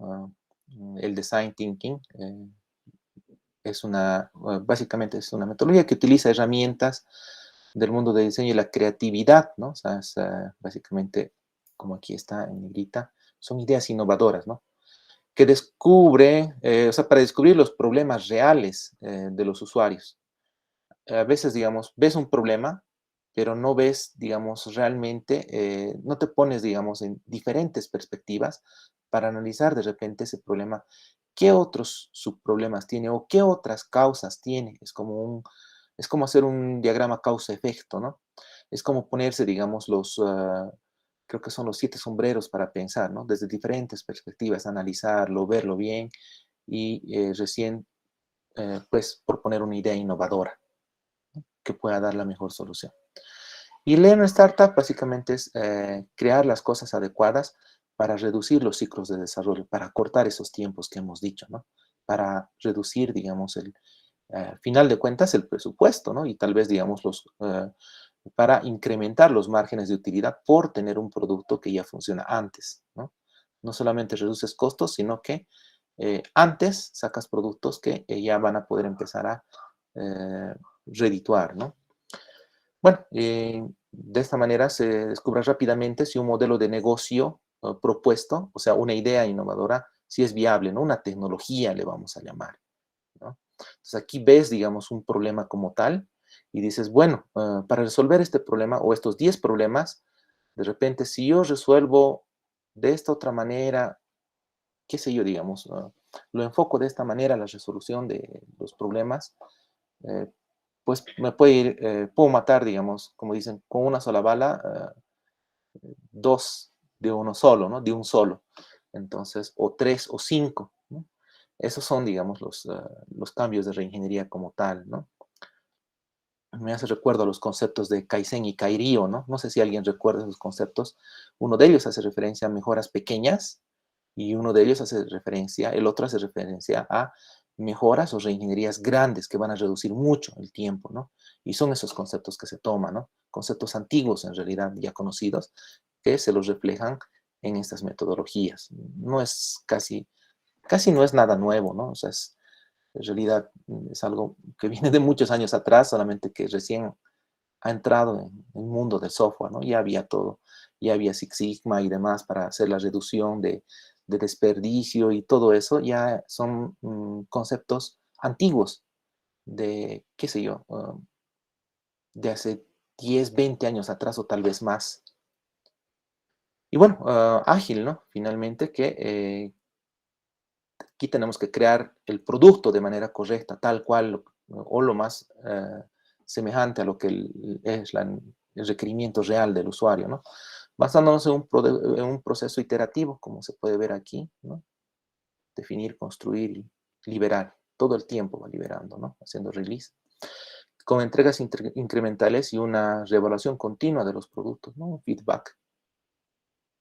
El Design Thinking básicamente es una metodología que utiliza herramientas del mundo del diseño y la creatividad, ¿no? O sea, es básicamente, como aquí está en negrita, son ideas innovadoras, ¿no? Que descubre, o sea, para descubrir los problemas reales de los usuarios. A veces, digamos, ves un problema, pero no ves, digamos, realmente, no te pones, digamos, en diferentes perspectivas para analizar de repente ese problema, qué otros subproblemas tiene o qué otras causas tiene. Es como hacer un diagrama causa-efecto, ¿no? Es como ponerse, digamos, creo que son los 7 sombreros para pensar, ¿no? Desde diferentes perspectivas, analizarlo, verlo bien y recién, pues, proponer una idea innovadora que pueda dar la mejor solución. Y Lean Startup básicamente es crear las cosas adecuadas para reducir los ciclos de desarrollo, para cortar esos tiempos que hemos dicho, ¿no? Para reducir, digamos, final de cuentas, el presupuesto, ¿no? Y tal vez, digamos, para incrementar los márgenes de utilidad por tener un producto que ya funciona antes, ¿no? No solamente reduces costos, sino que antes sacas productos que ya van a poder empezar a redituar, ¿no? Bueno, de esta manera se descubre rápidamente si un modelo de negocio propuesto, o sea, una idea innovadora, si es viable, ¿no? Una tecnología le vamos a llamar, ¿no? Entonces aquí ves, digamos, un problema como tal y dices, bueno, para resolver este problema o estos 10 problemas, de repente, si yo resuelvo de esta otra manera, qué sé yo, digamos, lo enfoco de esta manera, la resolución de los problemas, pues me puedo matar, digamos, como dicen, con una sola bala, 2 de uno solo, ¿no? De un solo. Entonces, o 3 o 5, ¿no? Esos son, digamos, los cambios de reingeniería como tal, ¿no? Me hace recuerdo a los conceptos de Kaizen y Kairio, ¿no? No sé si alguien recuerda esos conceptos. Uno de ellos hace referencia a mejoras pequeñas y el otro hace referencia a mejoras o reingenierías grandes que van a reducir mucho el tiempo, ¿no? Y son esos conceptos que se toman, ¿no? conceptos antiguos, en realidad ya conocidos, que se los reflejan en estas metodologías. No es casi no es nada nuevo, ¿no? O sea, en realidad es algo que viene de muchos años atrás, solamente que recién ha entrado en el mundo del software, ¿no? Ya había todo, ya había Six Sigma y demás para hacer la reducción de desperdicio y todo eso, ya son conceptos antiguos de, qué sé yo, de hace 10, 20 años atrás o tal vez más. Y bueno, ágil, ¿no? Finalmente que aquí tenemos que crear el producto de manera correcta, tal cual, o lo más semejante a lo que es el requerimiento real del usuario, ¿no? Basándonos en un proceso iterativo, como se puede ver aquí, ¿no? Definir, construir y liberar. Todo el tiempo va liberando, ¿no? Haciendo release. Con entregas incrementales y una reevaluación continua de los productos, ¿no? Un feedback.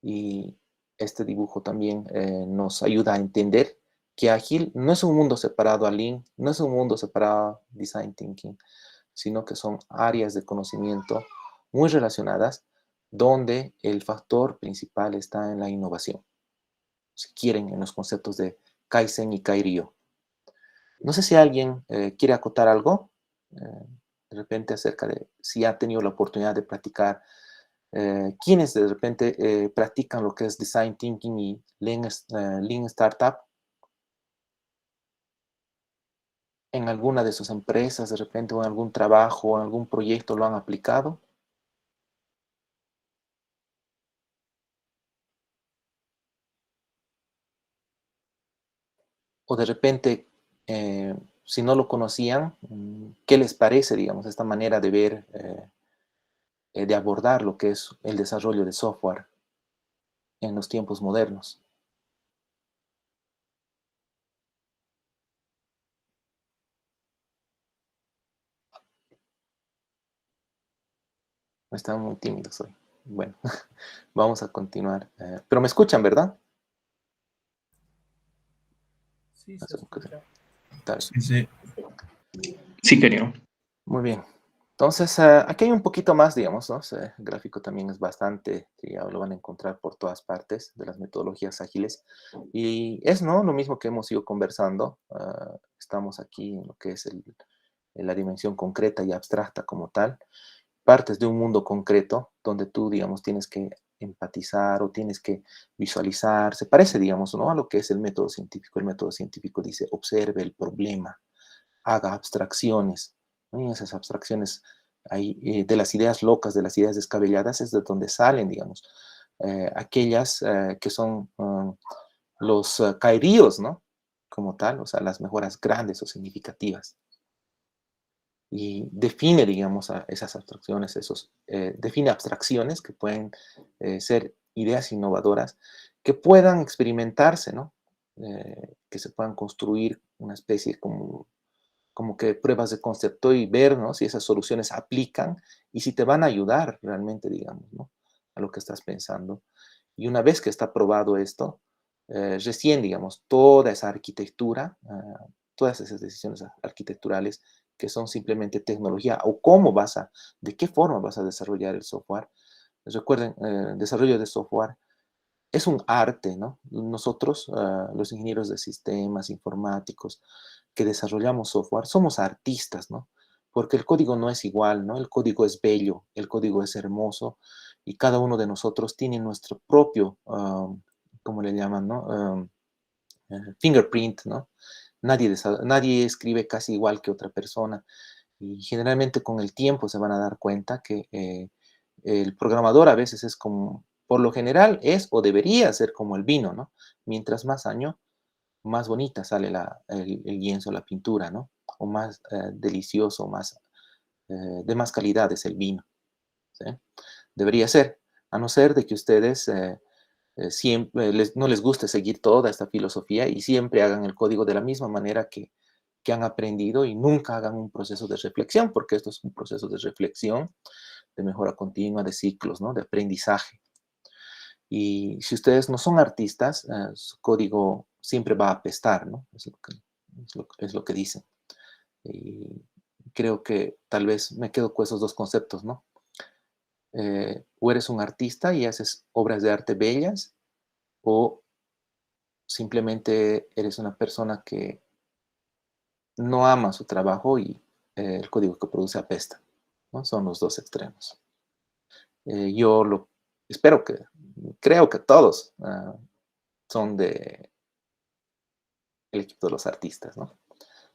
Y este dibujo también nos ayuda a entender que Ágil no es un mundo separado a Lean, no es un mundo separado a Design Thinking, sino que son áreas de conocimiento muy relacionadas donde el factor principal está en la innovación. Si quieren, en los conceptos de Kaizen y Kairio. No sé si alguien quiere acotar algo, de repente acerca de si ha tenido la oportunidad de practicar, quienes de repente practican lo que es Design Thinking y Lean Startup en alguna de sus empresas, de repente, o en algún trabajo, o en algún proyecto lo han aplicado. O de repente, si no lo conocían, ¿qué les parece, digamos, esta manera de ver, de abordar lo que es el desarrollo de software en los tiempos modernos? Están muy tímidos hoy. Bueno, vamos a continuar. Pero me escuchan, ¿verdad? Sí, se escucha. Tal. Sí, sí. Sí, querido. Muy bien. Entonces, aquí hay un poquito más, digamos, ¿no? El gráfico también es bastante, que ya lo van a encontrar por todas partes de las metodologías ágiles. Y es, ¿no? Lo mismo que hemos ido conversando. Estamos aquí en lo que es la dimensión concreta y abstracta como tal. Partes de un mundo concreto donde tú, digamos, tienes que empatizar o tienes que visualizar. Se parece, digamos, ¿no? A lo que es el método científico. El método científico dice, observe el problema, haga abstracciones, ¿no? Y esas abstracciones de las ideas locas, de las ideas descabelladas, es de donde salen, digamos, aquellas que son los caeríos, ¿no? Como tal, o sea, las mejoras grandes o significativas. Y define, digamos, a esas abstracciones, define abstracciones que pueden ser ideas innovadoras, que puedan experimentarse, ¿no? Que se puedan construir una especie como que pruebas de concepto y ver, ¿no? Si esas soluciones aplican y si te van a ayudar realmente, digamos, ¿no? A lo que estás pensando. Y una vez que está probado esto, recién, digamos, toda esa arquitectura, todas esas decisiones arquitecturales que son simplemente tecnología o de qué forma vas a desarrollar el software. Recuerden, el desarrollo de software es un arte, ¿no? Nosotros, los ingenieros de sistemas informáticos que desarrollamos software, somos artistas, ¿no? Porque el código no es igual, ¿no? El código es bello, el código es hermoso y cada uno de nosotros tiene nuestro propio, ¿cómo le llaman, no? Fingerprint, ¿no? Nadie escribe casi igual que otra persona y generalmente con el tiempo se van a dar cuenta que el programador a veces es como, por lo general es o debería ser como el vino, ¿no? Mientras más año, más bonita sale el lienzo, la pintura, ¿no? O más delicioso, de más calidad es el vino, ¿sí? Debería ser, a no ser de que ustedes siempre no les guste seguir toda esta filosofía y siempre hagan el código de la misma manera que han aprendido y nunca hagan un proceso de reflexión, porque esto es un proceso de reflexión, de mejora continua, de ciclos, ¿no? De aprendizaje. Y si ustedes no son artistas, su código siempre va a apestar, ¿no? Es lo que dicen. Y creo que tal vez me quedo con esos dos conceptos, ¿no? o eres un artista y haces obras de arte bellas, o simplemente eres una persona que no ama su trabajo y el código que produce apesta, ¿no? Son los dos extremos. Yo creo que todos son de el equipo de los artistas, ¿no?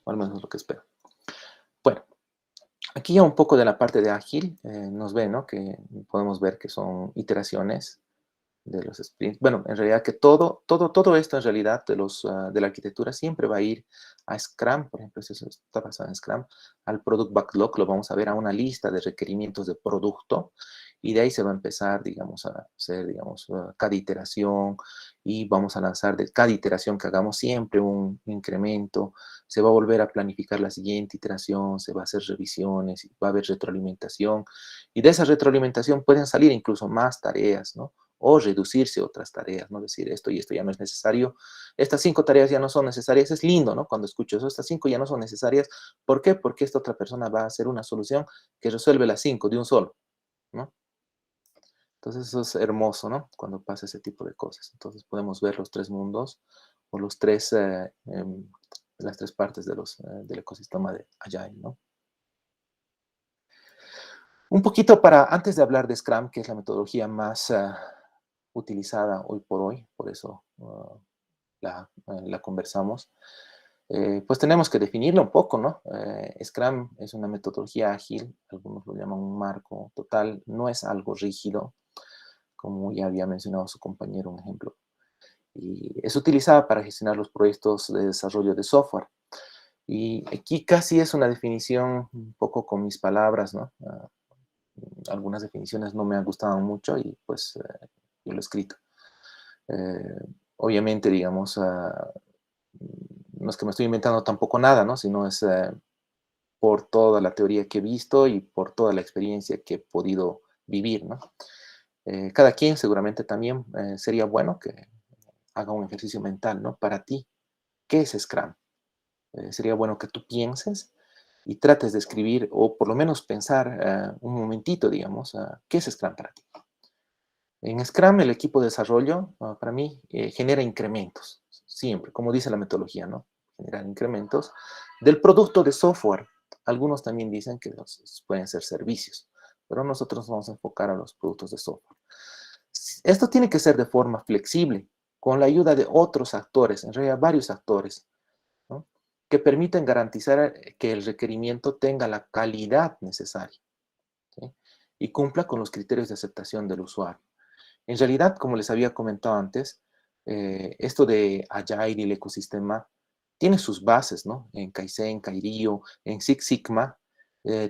O al menos es lo que espero. Bueno, aquí ya un poco de la parte de ágil, nos ve, ¿no? Que podemos ver que son iteraciones de los sprints. Bueno, en realidad que todo esto en realidad de la arquitectura siempre va a ir a Scrum, por ejemplo, si eso está basado en Scrum, al Product Backlog, lo vamos a ver a una lista de requerimientos de producto, y de ahí se va a empezar, digamos, a hacer, digamos, cada iteración, y vamos a lanzar de cada iteración que hagamos siempre un incremento, se va a volver a planificar la siguiente iteración, se va a hacer revisiones, va a haber retroalimentación, y de esa retroalimentación pueden salir incluso más tareas, ¿no? O reducirse otras tareas, ¿no? Decir, esto y esto ya no es necesario, estas 5 tareas ya no son necesarias. Es lindo, ¿no? Cuando escucho eso, estas 5 ya no son necesarias. ¿Por qué? Porque esta otra persona va a hacer una solución que resuelve las 5 de un solo, ¿no? Entonces eso es hermoso, ¿no? Cuando pasa ese tipo de cosas. Entonces podemos ver los 3 mundos, o las 3 partes del ecosistema de Agile, ¿no? Un poquito antes de hablar de Scrum, que es la metodología más utilizada hoy por hoy, por eso la conversamos, pues tenemos que definirla un poco, ¿no? Scrum es una metodología ágil, algunos lo llaman un marco total, no es algo rígido, como ya había mencionado su compañero, un ejemplo. Y es utilizada para gestionar los proyectos de desarrollo de software. Y aquí casi es una definición un poco con mis palabras, ¿no? Algunas definiciones no me han gustado mucho y pues yo lo he escrito. Obviamente, digamos, no es que me estoy inventando tampoco nada, ¿no? Sino es por toda la teoría que he visto y por toda la experiencia que he podido vivir, ¿no? Cada quien seguramente también sería bueno que haga un ejercicio mental, ¿no? Para ti, ¿qué es Scrum? Sería bueno que tú pienses y trates de escribir, o por lo menos pensar un momentito, digamos, ¿qué es Scrum para ti? En Scrum, el equipo de desarrollo, para mí, genera incrementos, siempre, como dice la metodología, ¿no? Generar incrementos del producto de software. Algunos también dicen que pueden ser servicios, pero nosotros nos vamos a enfocar a los productos de software. Esto tiene que ser de forma flexible, con la ayuda de otros actores, en realidad varios actores, ¿no? Que permiten garantizar que el requerimiento tenga la calidad necesaria, ¿sí? Y cumpla con los criterios de aceptación del usuario. En realidad, como les había comentado antes, esto de Agile y el ecosistema tiene sus bases, ¿no? En Kaizen, Kairio, en Six Sigma,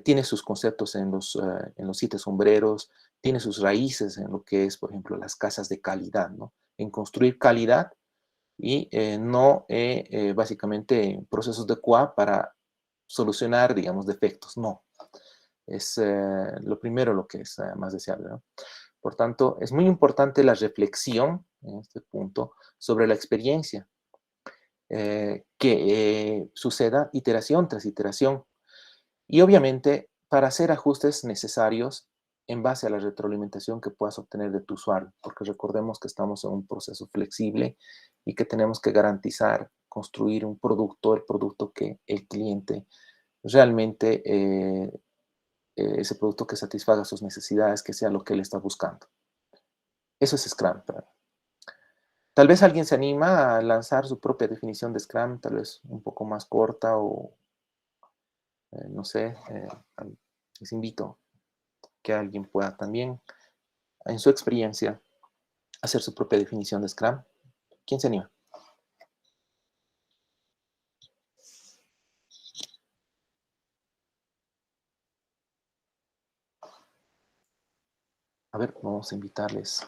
tiene sus conceptos en los 7 sombreros, tiene sus raíces en lo que es, por ejemplo, las casas de calidad, ¿no? En construir calidad y no básicamente procesos de QA para solucionar, digamos, defectos, no. Es lo primero lo que es más deseable, ¿no? Por tanto, es muy importante la reflexión en este punto sobre la experiencia, que suceda iteración tras iteración, y obviamente para hacer ajustes necesarios en base a la retroalimentación que puedas obtener de tu usuario, porque recordemos que estamos en un proceso flexible y que tenemos que garantizar, construir un producto, el producto que el cliente realmente, ese producto que satisfaga sus necesidades, que sea lo que él está buscando. Eso es Scrum para mí. Tal vez alguien se anima a lanzar su propia definición de Scrum, tal vez un poco más corta o, no sé, les invito que alguien pueda también, en su experiencia, hacer su propia definición de Scrum. ¿Quién se anima? A ver, vamos a invitarles.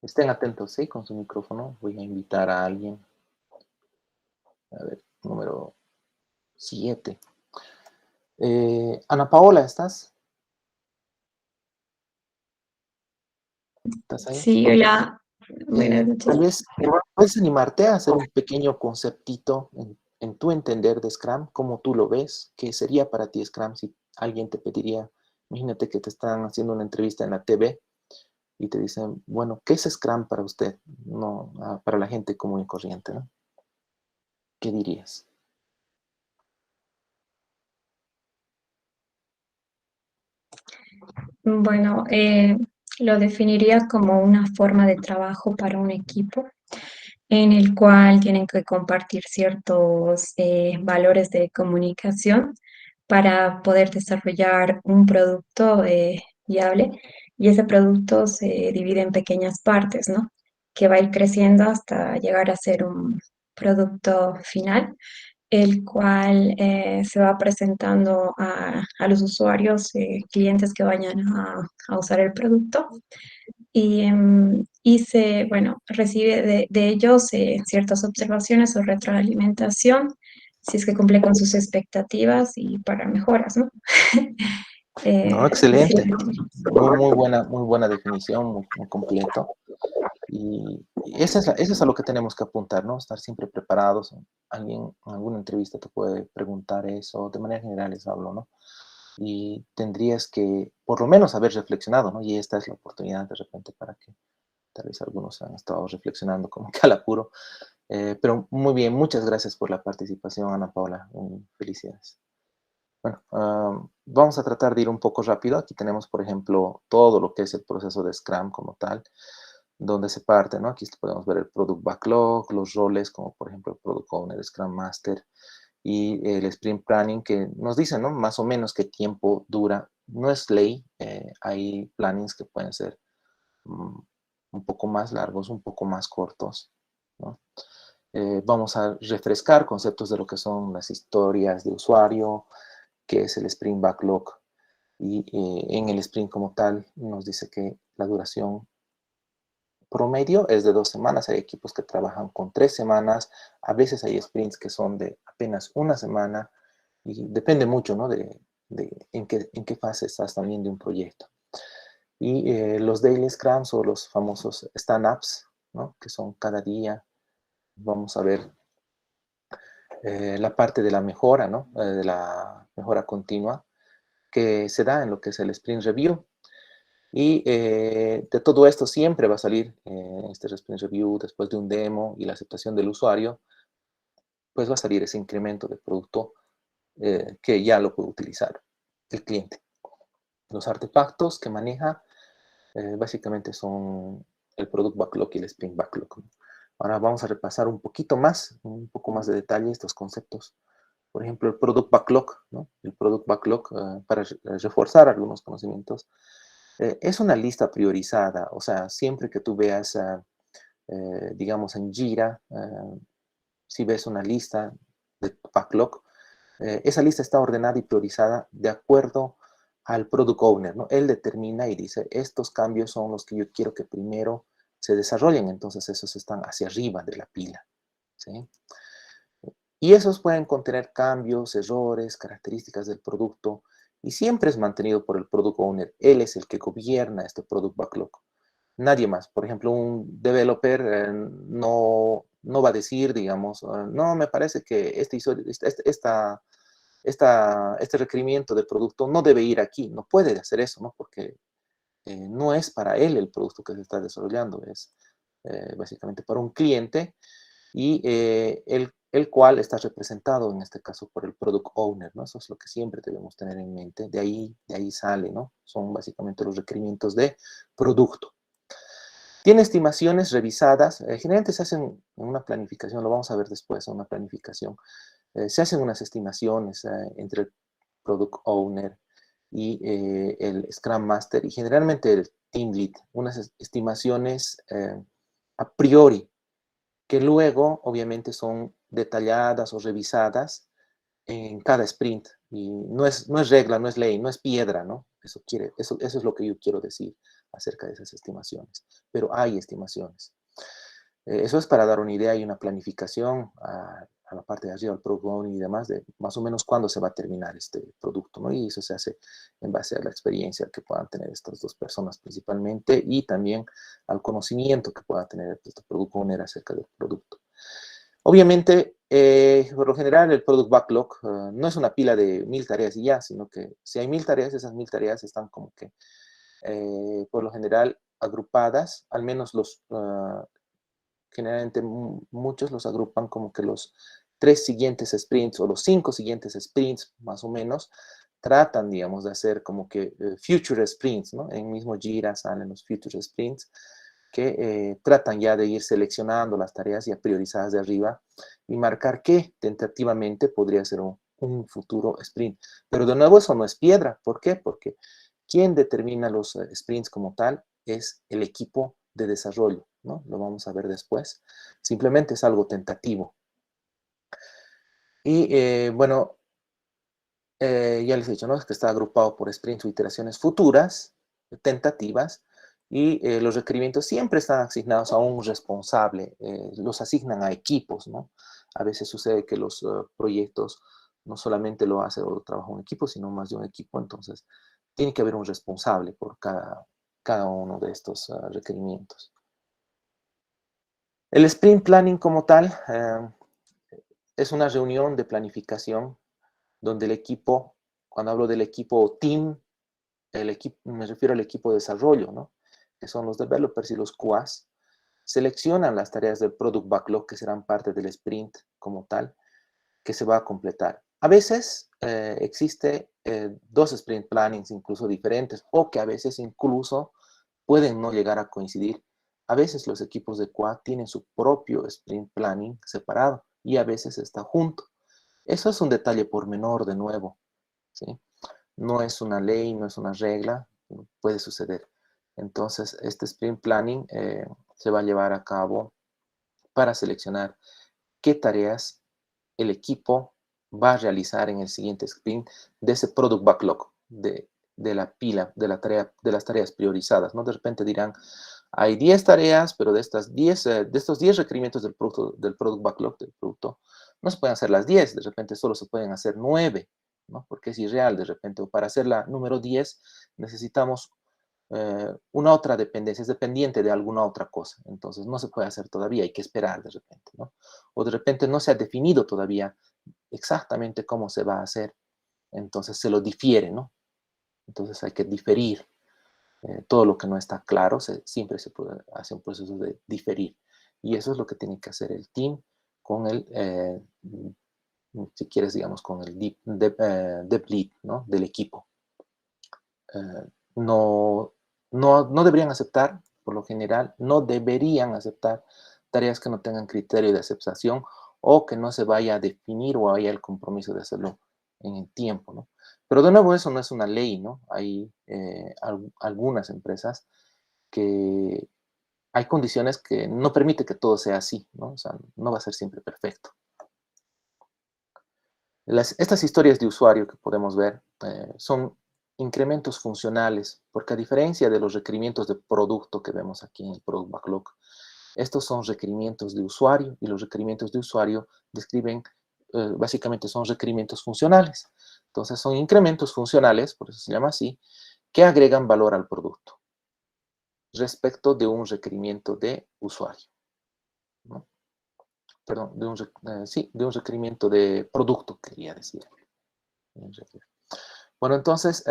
Estén atentos, ¿sí? Con su micrófono. Voy a invitar a alguien. A ver, número 7. Ana Paola, ¿estás? ¿Estás ahí? Sí, hola. Buenas Tal noches. vez puedes animarte a hacer un pequeño conceptito en tu entender de Scrum, cómo tú lo ves, qué sería para ti Scrum si alguien te pediría, imagínate que te están haciendo una entrevista en la TV y te dicen, bueno, ¿qué es Scrum para usted? No, para la gente común y corriente, ¿no? ¿Qué dirías? Bueno, lo definiría como una forma de trabajo para un equipo en el cual tienen que compartir ciertos valores de comunicación para poder desarrollar un producto viable, y ese producto se divide en pequeñas partes, ¿no? Que va a ir creciendo hasta llegar a ser un producto final, el cual se va presentando a los usuarios, clientes que vayan a usar el producto, y bueno, recibe de ellos ciertas observaciones o retroalimentación, si es que cumple con sus expectativas y para mejoras, ¿no? No, Sí. excelente. Muy buena definición, muy completo. Y eso es a lo que tenemos que apuntar, ¿no? Estar siempre preparados. Alguien en alguna entrevista te puede preguntar eso, de manera general les hablo, ¿no? Y tendrías que, por lo menos, haber reflexionado, ¿no? Y esta es la oportunidad de repente para que tal vez algunos han estado reflexionando como que al apuro. Pero muy bien, muchas gracias por la participación, Ana Paula. Felicidades. Bueno, vamos a tratar de ir un poco rápido. Aquí tenemos, por ejemplo, todo lo que es el proceso de Scrum como tal, donde se parte, ¿no? Aquí podemos ver el Product Backlog, los roles como, por ejemplo, el Product Owner, Scrum Master y el Sprint Planning, que nos dicen, ¿no? Más o menos qué tiempo dura. No es ley, hay plannings que pueden ser un poco más largos, un poco más cortos, ¿no? Vamos a refrescar conceptos de lo que son las historias de usuario, que es el Sprint Backlog, y en el sprint como tal nos dice que la duración promedio es de 2 semanas. Hay equipos que trabajan con 3 semanas, a veces hay sprints que son de apenas 1 semana, y depende mucho, ¿no? de en qué fase estás también de un proyecto. Y los daily scrums o los famosos stand-ups, ¿no? Que son cada día. Vamos a ver la parte de la mejora, ¿no? De la mejora continua, que se da en lo que es el sprint review. Y de todo esto siempre va a salir este sprint review después de un demo y la aceptación del usuario, pues va a salir ese incremento de producto que ya lo puede utilizar el cliente. Los artefactos que maneja básicamente son el Product Backlog y el Sprint Backlog, ¿no? Ahora vamos a repasar un poquito más, un poco más de detalle estos conceptos. Por ejemplo, el Product Backlog, ¿no? El Product Backlog, para reforzar algunos conocimientos, es una lista priorizada. O sea, siempre que tú veas, digamos, en Jira, si ves una lista de backlog, esa lista está ordenada y priorizada de acuerdo al product owner, ¿no? Él determina y dice, estos cambios son los que yo quiero que primero se desarrollen, entonces esos están hacia arriba de la pila, ¿sí? Y esos pueden contener cambios, errores, características del producto, y siempre es mantenido por el product owner. Él es el que gobierna este product backlog. Nadie más. Por ejemplo, un developer no va a decir, digamos, no, me parece que este requerimiento de producto no debe ir aquí. No puede hacer eso, ¿no? Porque no es para él el producto que se está desarrollando, es básicamente para un cliente, y el cual está representado en este caso por el product owner, ¿no? Eso es lo que siempre debemos tener en mente. De ahí sale, ¿no? Son básicamente los requerimientos de producto. Tiene estimaciones revisadas, generalmente se hacen en una planificación, lo vamos a ver después, en una planificación. Se hacen unas estimaciones entre el Product Owner y el Scrum Master, y generalmente el Team Lead, unas estimaciones a priori, que luego obviamente son detalladas o revisadas en cada sprint. Y no es regla, no es ley, no es piedra, ¿no? Eso es lo que yo quiero decir acerca de esas estimaciones. Pero hay estimaciones. Eso es para dar una idea y una planificación a la parte de arriba, al product owner y demás, de más o menos cuándo se va a terminar este producto, ¿no? Y eso se hace en base a la experiencia que puedan tener estas dos personas principalmente, y también al conocimiento que pueda tener este product owner acerca del producto. Obviamente, Por lo general, el Product Backlog no es una pila de 1000 tareas y ya, sino que si hay 1000 tareas, esas 1000 tareas están como que, por lo general, agrupadas, al menos generalmente muchos los agrupan como que los 3 siguientes sprints o los 5 siguientes sprints, más o menos, tratan, digamos, de hacer como que future sprints, ¿no? En mismo Jira salen los future sprints, que tratan ya de ir seleccionando las tareas ya priorizadas de arriba y marcar que tentativamente podría ser un futuro sprint. Pero de nuevo eso no es piedra. ¿Por qué? Porque quien determina los sprints como tal es el equipo de desarrollo, ¿no? Lo vamos a ver después. Simplemente es algo tentativo. Y bueno, ya les he dicho, ¿no? Es que está agrupado por sprints o iteraciones futuras, tentativas, y los requerimientos siempre están asignados a un responsable, los asignan a equipos, ¿no? A veces sucede que los proyectos no solamente lo hace o lo trabaja un equipo, sino más de un equipo, entonces tiene que haber un responsable por cada uno de estos requerimientos. El sprint planning como tal es una reunión de planificación donde el equipo, cuando hablo del equipo team, me refiero al equipo de desarrollo, ¿no? Que son los developers y los QAs, seleccionan las tareas del Product Backlog que serán parte del sprint como tal, que se va a completar. A veces existe 2 sprint plannings incluso diferentes, o que a veces incluso pueden no llegar a coincidir. A veces los equipos de QA tienen su propio sprint planning separado y a veces está junto. Eso es un detalle pormenor de nuevo, ¿sí? No es una ley, no es una regla, puede suceder. Entonces, este sprint planning se va a llevar a cabo para seleccionar qué tareas el equipo va a realizar en el siguiente sprint de ese product backlog, de la pila, de las tareas priorizadas, ¿no? De repente dirán, hay 10 tareas, pero de estos 10 requerimientos del product backlog, del producto, no se pueden hacer las 10, de repente solo se pueden hacer 9, ¿no? Porque es irreal de repente, o para hacer la número 10 necesitamos una otra dependencia, es dependiente de alguna otra cosa, entonces no se puede hacer todavía, hay que esperar de repente, ¿no? O de repente no se ha definido todavía exactamente cómo se va a hacer, entonces se lo difiere, ¿no? Entonces hay que diferir. Todo lo que no está claro, siempre se puede hacer un proceso de diferir. Y eso es lo que tiene que hacer el team con el, si quieres, digamos, con el dev lead, ¿no? Del equipo. No deberían aceptar, por lo general, no deberían aceptar tareas que no tengan criterio de aceptación o que no se vaya a definir o haya el compromiso de hacerlo en el tiempo, ¿no? Pero de nuevo eso no es una ley, ¿no? Hay algunas empresas que hay condiciones que no permiten que todo sea así, ¿no? O sea, no va a ser siempre perfecto. Estas historias de usuario que podemos ver son incrementos funcionales, porque a diferencia de los requerimientos de producto que vemos aquí en el Product Backlog, estos son requerimientos de usuario y los requerimientos de usuario describen, básicamente son requerimientos funcionales. Entonces son incrementos funcionales, por eso se llama así, que agregan valor al producto respecto de un requerimiento de usuario, ¿no? Perdón, de un requerimiento de producto, quería decir. Bueno, entonces,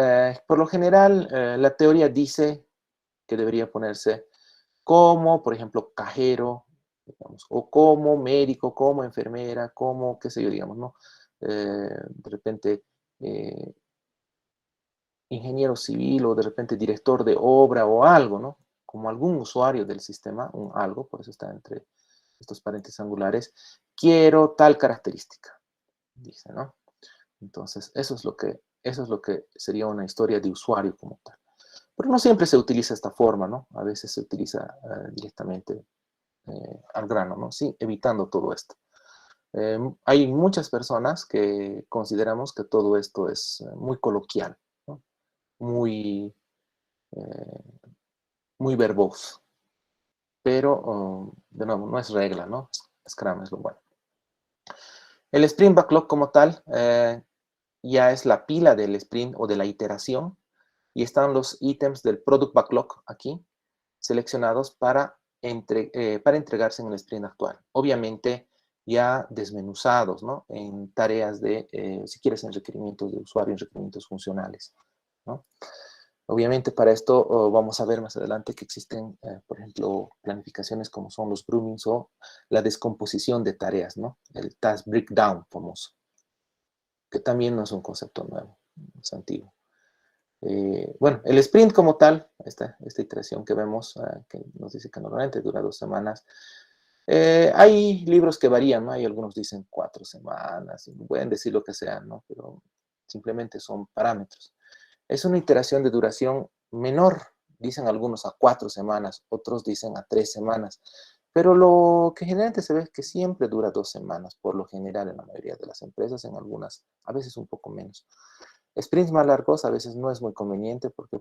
por lo general, la teoría dice que debería ponerse como, por ejemplo, cajero, digamos, o como médico, como enfermera, como, qué sé yo, digamos, ¿no? De repente, ingeniero civil o de repente director de obra o algo, ¿no? Como algún usuario del sistema, algo, por eso está entre estos paréntesis angulares, quiero tal característica, dice, ¿no? Entonces, eso es lo que sería una historia de usuario como tal. Pero no siempre se utiliza esta forma, ¿no? A veces se utiliza directamente al grano, ¿no? Sí, evitando todo esto. Hay muchas personas que consideramos que todo esto es muy coloquial, ¿no? Muy verboso. Pero, de nuevo, no es regla, ¿no? Scrum es lo bueno. El Sprint Backlog como tal ya es la pila del sprint o de la iteración y están los ítems del Product Backlog aquí seleccionados para entregarse en el sprint actual. Obviamente ya desmenuzados, ¿no? En tareas de, si quieres, en requerimientos de usuario, en requerimientos funcionales, ¿no? Obviamente para esto vamos a ver más adelante que existen, por ejemplo, planificaciones como son los groomings o la descomposición de tareas, ¿no? El task breakdown famoso, que también no es un concepto nuevo, es antiguo. Bueno, el sprint como tal, esta iteración que vemos, que nos dice que normalmente dura 2 semanas, hay libros que varían, ¿no? Hay algunos dicen 4 semanas, y pueden decir lo que sea, ¿no? Pero simplemente son parámetros. Es una iteración de duración menor, dicen algunos a 4 semanas, otros dicen a 3 semanas, pero lo que generalmente se ve es que siempre dura 2 semanas, por lo general en la mayoría de las empresas, en algunas, a veces un poco menos. Sprints más largos a veces no es muy conveniente porque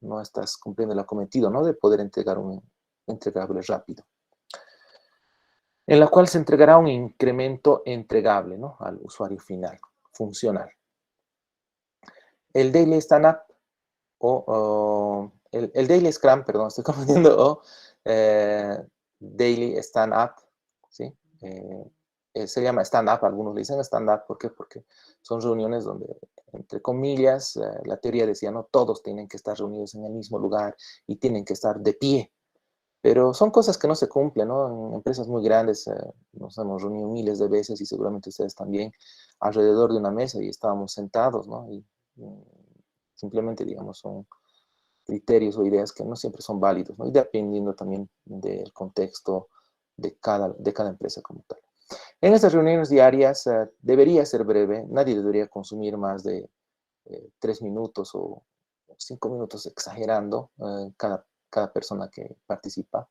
no estás cumpliendo el acometido, ¿no? De poder entregar un entregable rápido, en la cual se entregará un incremento entregable, ¿no? Al usuario final, funcional. El Daily Stand-up o el Daily Scrum, perdón, estoy confundiendo, o Daily Stand-up, ¿sí? Se llama stand-up, algunos le dicen stand-up, ¿por qué? Porque son reuniones donde, entre comillas, la teoría decía, no, todos tienen que estar reunidos en el mismo lugar y tienen que estar de pie, pero son cosas que no se cumplen, ¿no? En empresas muy grandes nos hemos reunido miles de veces y seguramente ustedes también alrededor de una mesa y estábamos sentados, ¿no? Y simplemente, digamos, son criterios o ideas que no siempre son válidos, ¿no? Y dependiendo también del contexto de cada empresa como tal. En estas reuniones diarias debería ser breve, nadie debería consumir más de 3 minutos o 5 minutos exagerando cada persona que participa.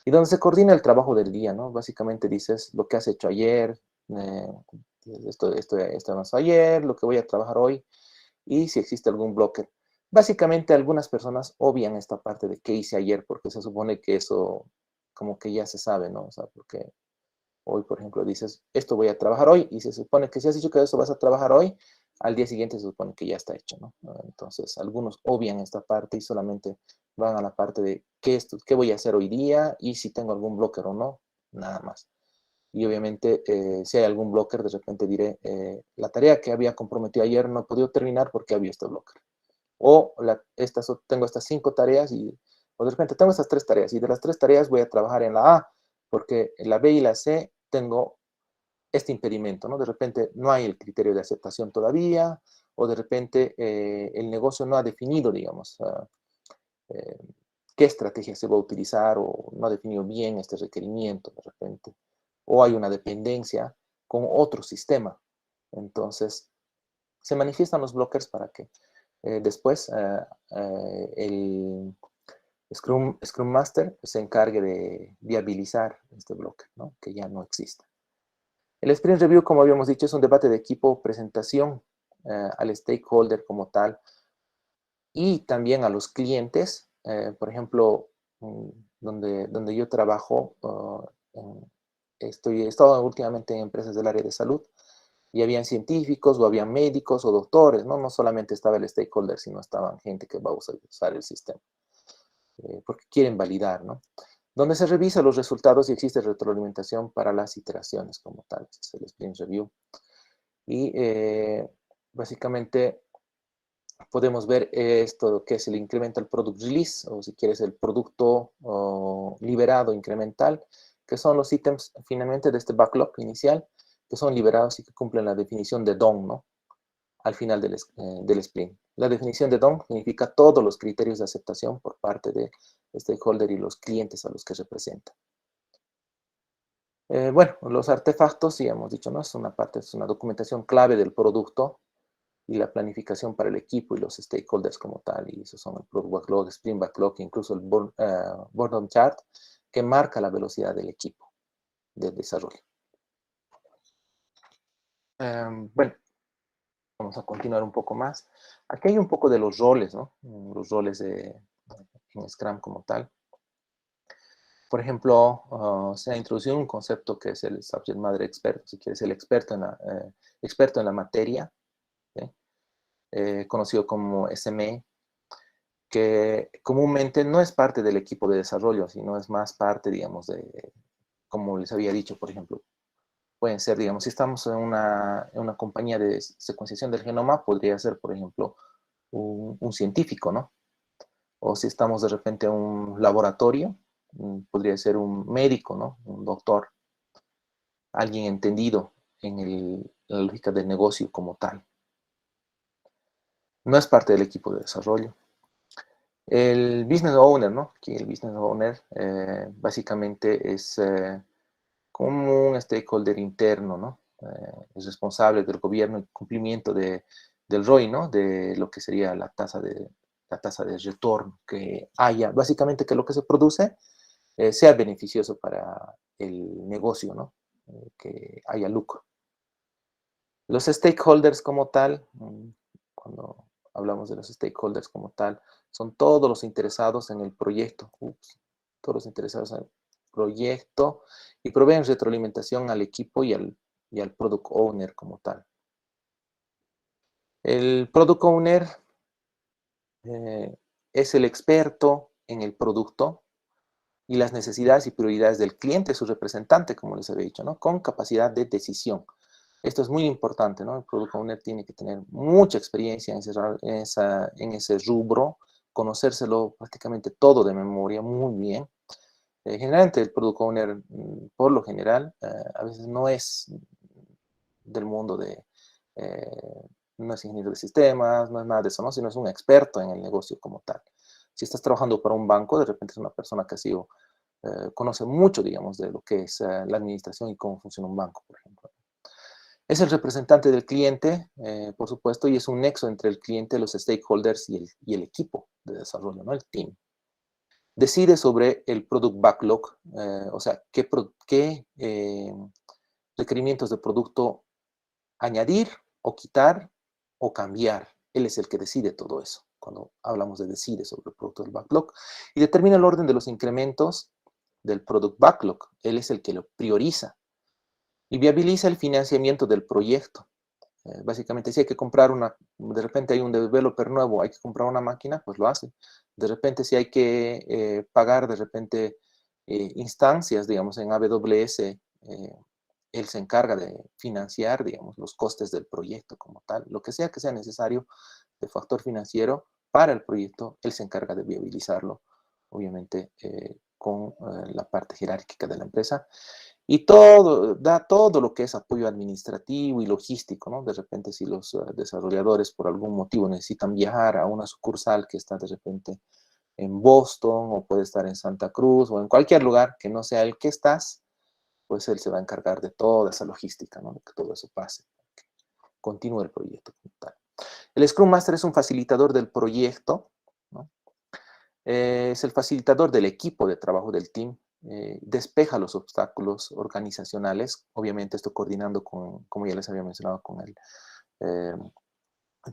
Y donde se coordina el trabajo del día, ¿no? Básicamente dices lo que has hecho ayer, esto avanzó ayer, lo que voy a trabajar hoy, y si existe algún blocker. Básicamente algunas personas obvian esta parte de qué hice ayer, porque se supone que eso como que ya se sabe, ¿no? O sea, porque hoy, por ejemplo, dices, esto voy a trabajar hoy, y se supone que si has dicho que eso vas a trabajar hoy, al día siguiente se supone que ya está hecho, ¿no? Entonces, algunos obvian esta parte y solamente van a la parte de qué voy a hacer hoy día y si tengo algún blocker o no, nada más. Y obviamente, si hay algún blocker, de repente diré, la tarea que había comprometido ayer no he podido terminar porque había este blocker. O tengo estas 5 tareas o de repente tengo estas 3 tareas y de las 3 tareas voy a trabajar en la A porque en la B y la C tengo este impedimento, ¿no? De repente no hay el criterio de aceptación todavía o de repente el negocio no ha definido, digamos, qué estrategia se va a utilizar o no ha definido bien este requerimiento de repente. O hay una dependencia con otro sistema. Entonces, se manifiestan los blockers para que después el Scrum Master se encargue de viabilizar este blocker, ¿no? Que ya no exista. El Sprint Review, como habíamos dicho, es un debate de equipo, presentación al stakeholder como tal y también a los clientes. Por ejemplo, donde yo trabajo, he estado últimamente en empresas del área de salud y habían científicos o habían médicos o doctores, ¿no? No solamente estaba el stakeholder, sino estaban gente que va a usar el sistema, porque quieren validar, ¿no? Donde se revisa los resultados y existe retroalimentación para las iteraciones como tal. Este es el Sprint Review. Y básicamente podemos ver esto que es el Incremental Product Release, o si quieres el producto liberado incremental, que son los ítems finalmente de este backlog inicial, que son liberados y que cumplen la definición de DOM, ¿no? Al final del sprint. La definición de DOM significa todos los criterios de aceptación por parte del stakeholder y los clientes a los que representa. Bueno, los artefactos, sí hemos dicho, ¿no? Es una documentación clave del producto y la planificación para el equipo y los stakeholders como tal, y esos son el Product Backlog, Sprint Backlog, incluso el Boredom Chart, que marca la velocidad del equipo de desarrollo. Bueno, vamos a continuar un poco más. Aquí hay un poco de los roles, ¿no? Los roles en Scrum como tal. Por ejemplo, se ha introducido un concepto que es el Subject Matter Expert, si quieres, el experto en la materia, ¿sí? Conocido como SME, que comúnmente no es parte del equipo de desarrollo, sino es más parte, digamos, de, como les había dicho, por ejemplo, pueden ser, digamos, si estamos en una compañía de secuenciación del genoma, podría ser, por ejemplo, un científico, ¿no? O si estamos de repente en un laboratorio, podría ser un médico, ¿no? Un doctor, alguien entendido en la lógica del negocio como tal. No es parte del equipo de desarrollo. El business owner, ¿no? Que el business owner básicamente es como un stakeholder interno, ¿no? Es responsable del gobierno y cumplimiento del ROI, ¿no? De lo que sería la tasa de retorno que haya. Básicamente que lo que se produce sea beneficioso para el negocio, ¿no? Que haya lucro. Los stakeholders como tal, cuando hablamos de los stakeholders como tal, son todos los interesados en el proyecto. Todos los interesados en el proyecto y proveen retroalimentación al equipo y al product owner como tal. El product owner es el experto en el producto y las necesidades y prioridades del cliente, su representante, como les había dicho, ¿no? Con capacidad de decisión. Esto es muy importante, ¿no? El Product Owner tiene que tener mucha experiencia en ese rubro, conocérselo prácticamente todo de memoria muy bien. Generalmente el Product Owner, por lo general, a veces no es del mundo no es ingeniero de sistemas, no es nada de eso, ¿no? Sino es un experto en el negocio como tal. Si estás trabajando para un banco, de repente es una persona que ha sido, conoce mucho, digamos, de lo que es la administración y cómo funciona un banco, por ejemplo. Es el representante del cliente, por supuesto, y es un nexo entre el cliente, los stakeholders y el equipo de desarrollo, ¿no? El team. Decide sobre el product backlog, o sea, qué requerimientos de producto añadir o quitar o cambiar. Él es el que decide todo eso, cuando hablamos de decide sobre el producto del backlog. Y determina el orden de los incrementos del product backlog. Él es el que lo prioriza. Y viabiliza el financiamiento del proyecto. Básicamente, si hay que comprar de repente hay un developer nuevo, hay que comprar una máquina, pues lo hace. De repente, si hay que pagar, de repente, instancias, digamos, en AWS, él se encarga de financiar, digamos, los costes del proyecto como tal. Lo que sea necesario de factor financiero para el proyecto, él se encarga de viabilizarlo, obviamente, con la parte jerárquica de la empresa. Y da todo lo que es apoyo administrativo y logístico, ¿no? De repente, si los desarrolladores por algún motivo necesitan viajar a una sucursal que está de repente en Boston, o puede estar en Santa Cruz, o en cualquier lugar que no sea el que estás, pues él se va a encargar de toda esa logística, ¿no? De que todo eso pase, que continúe el proyecto como tal. El Scrum Master es un facilitador del proyecto, ¿no? Es el facilitador del equipo de trabajo del team. Despeja los obstáculos organizacionales, obviamente esto coordinando con, como ya les había mencionado, con el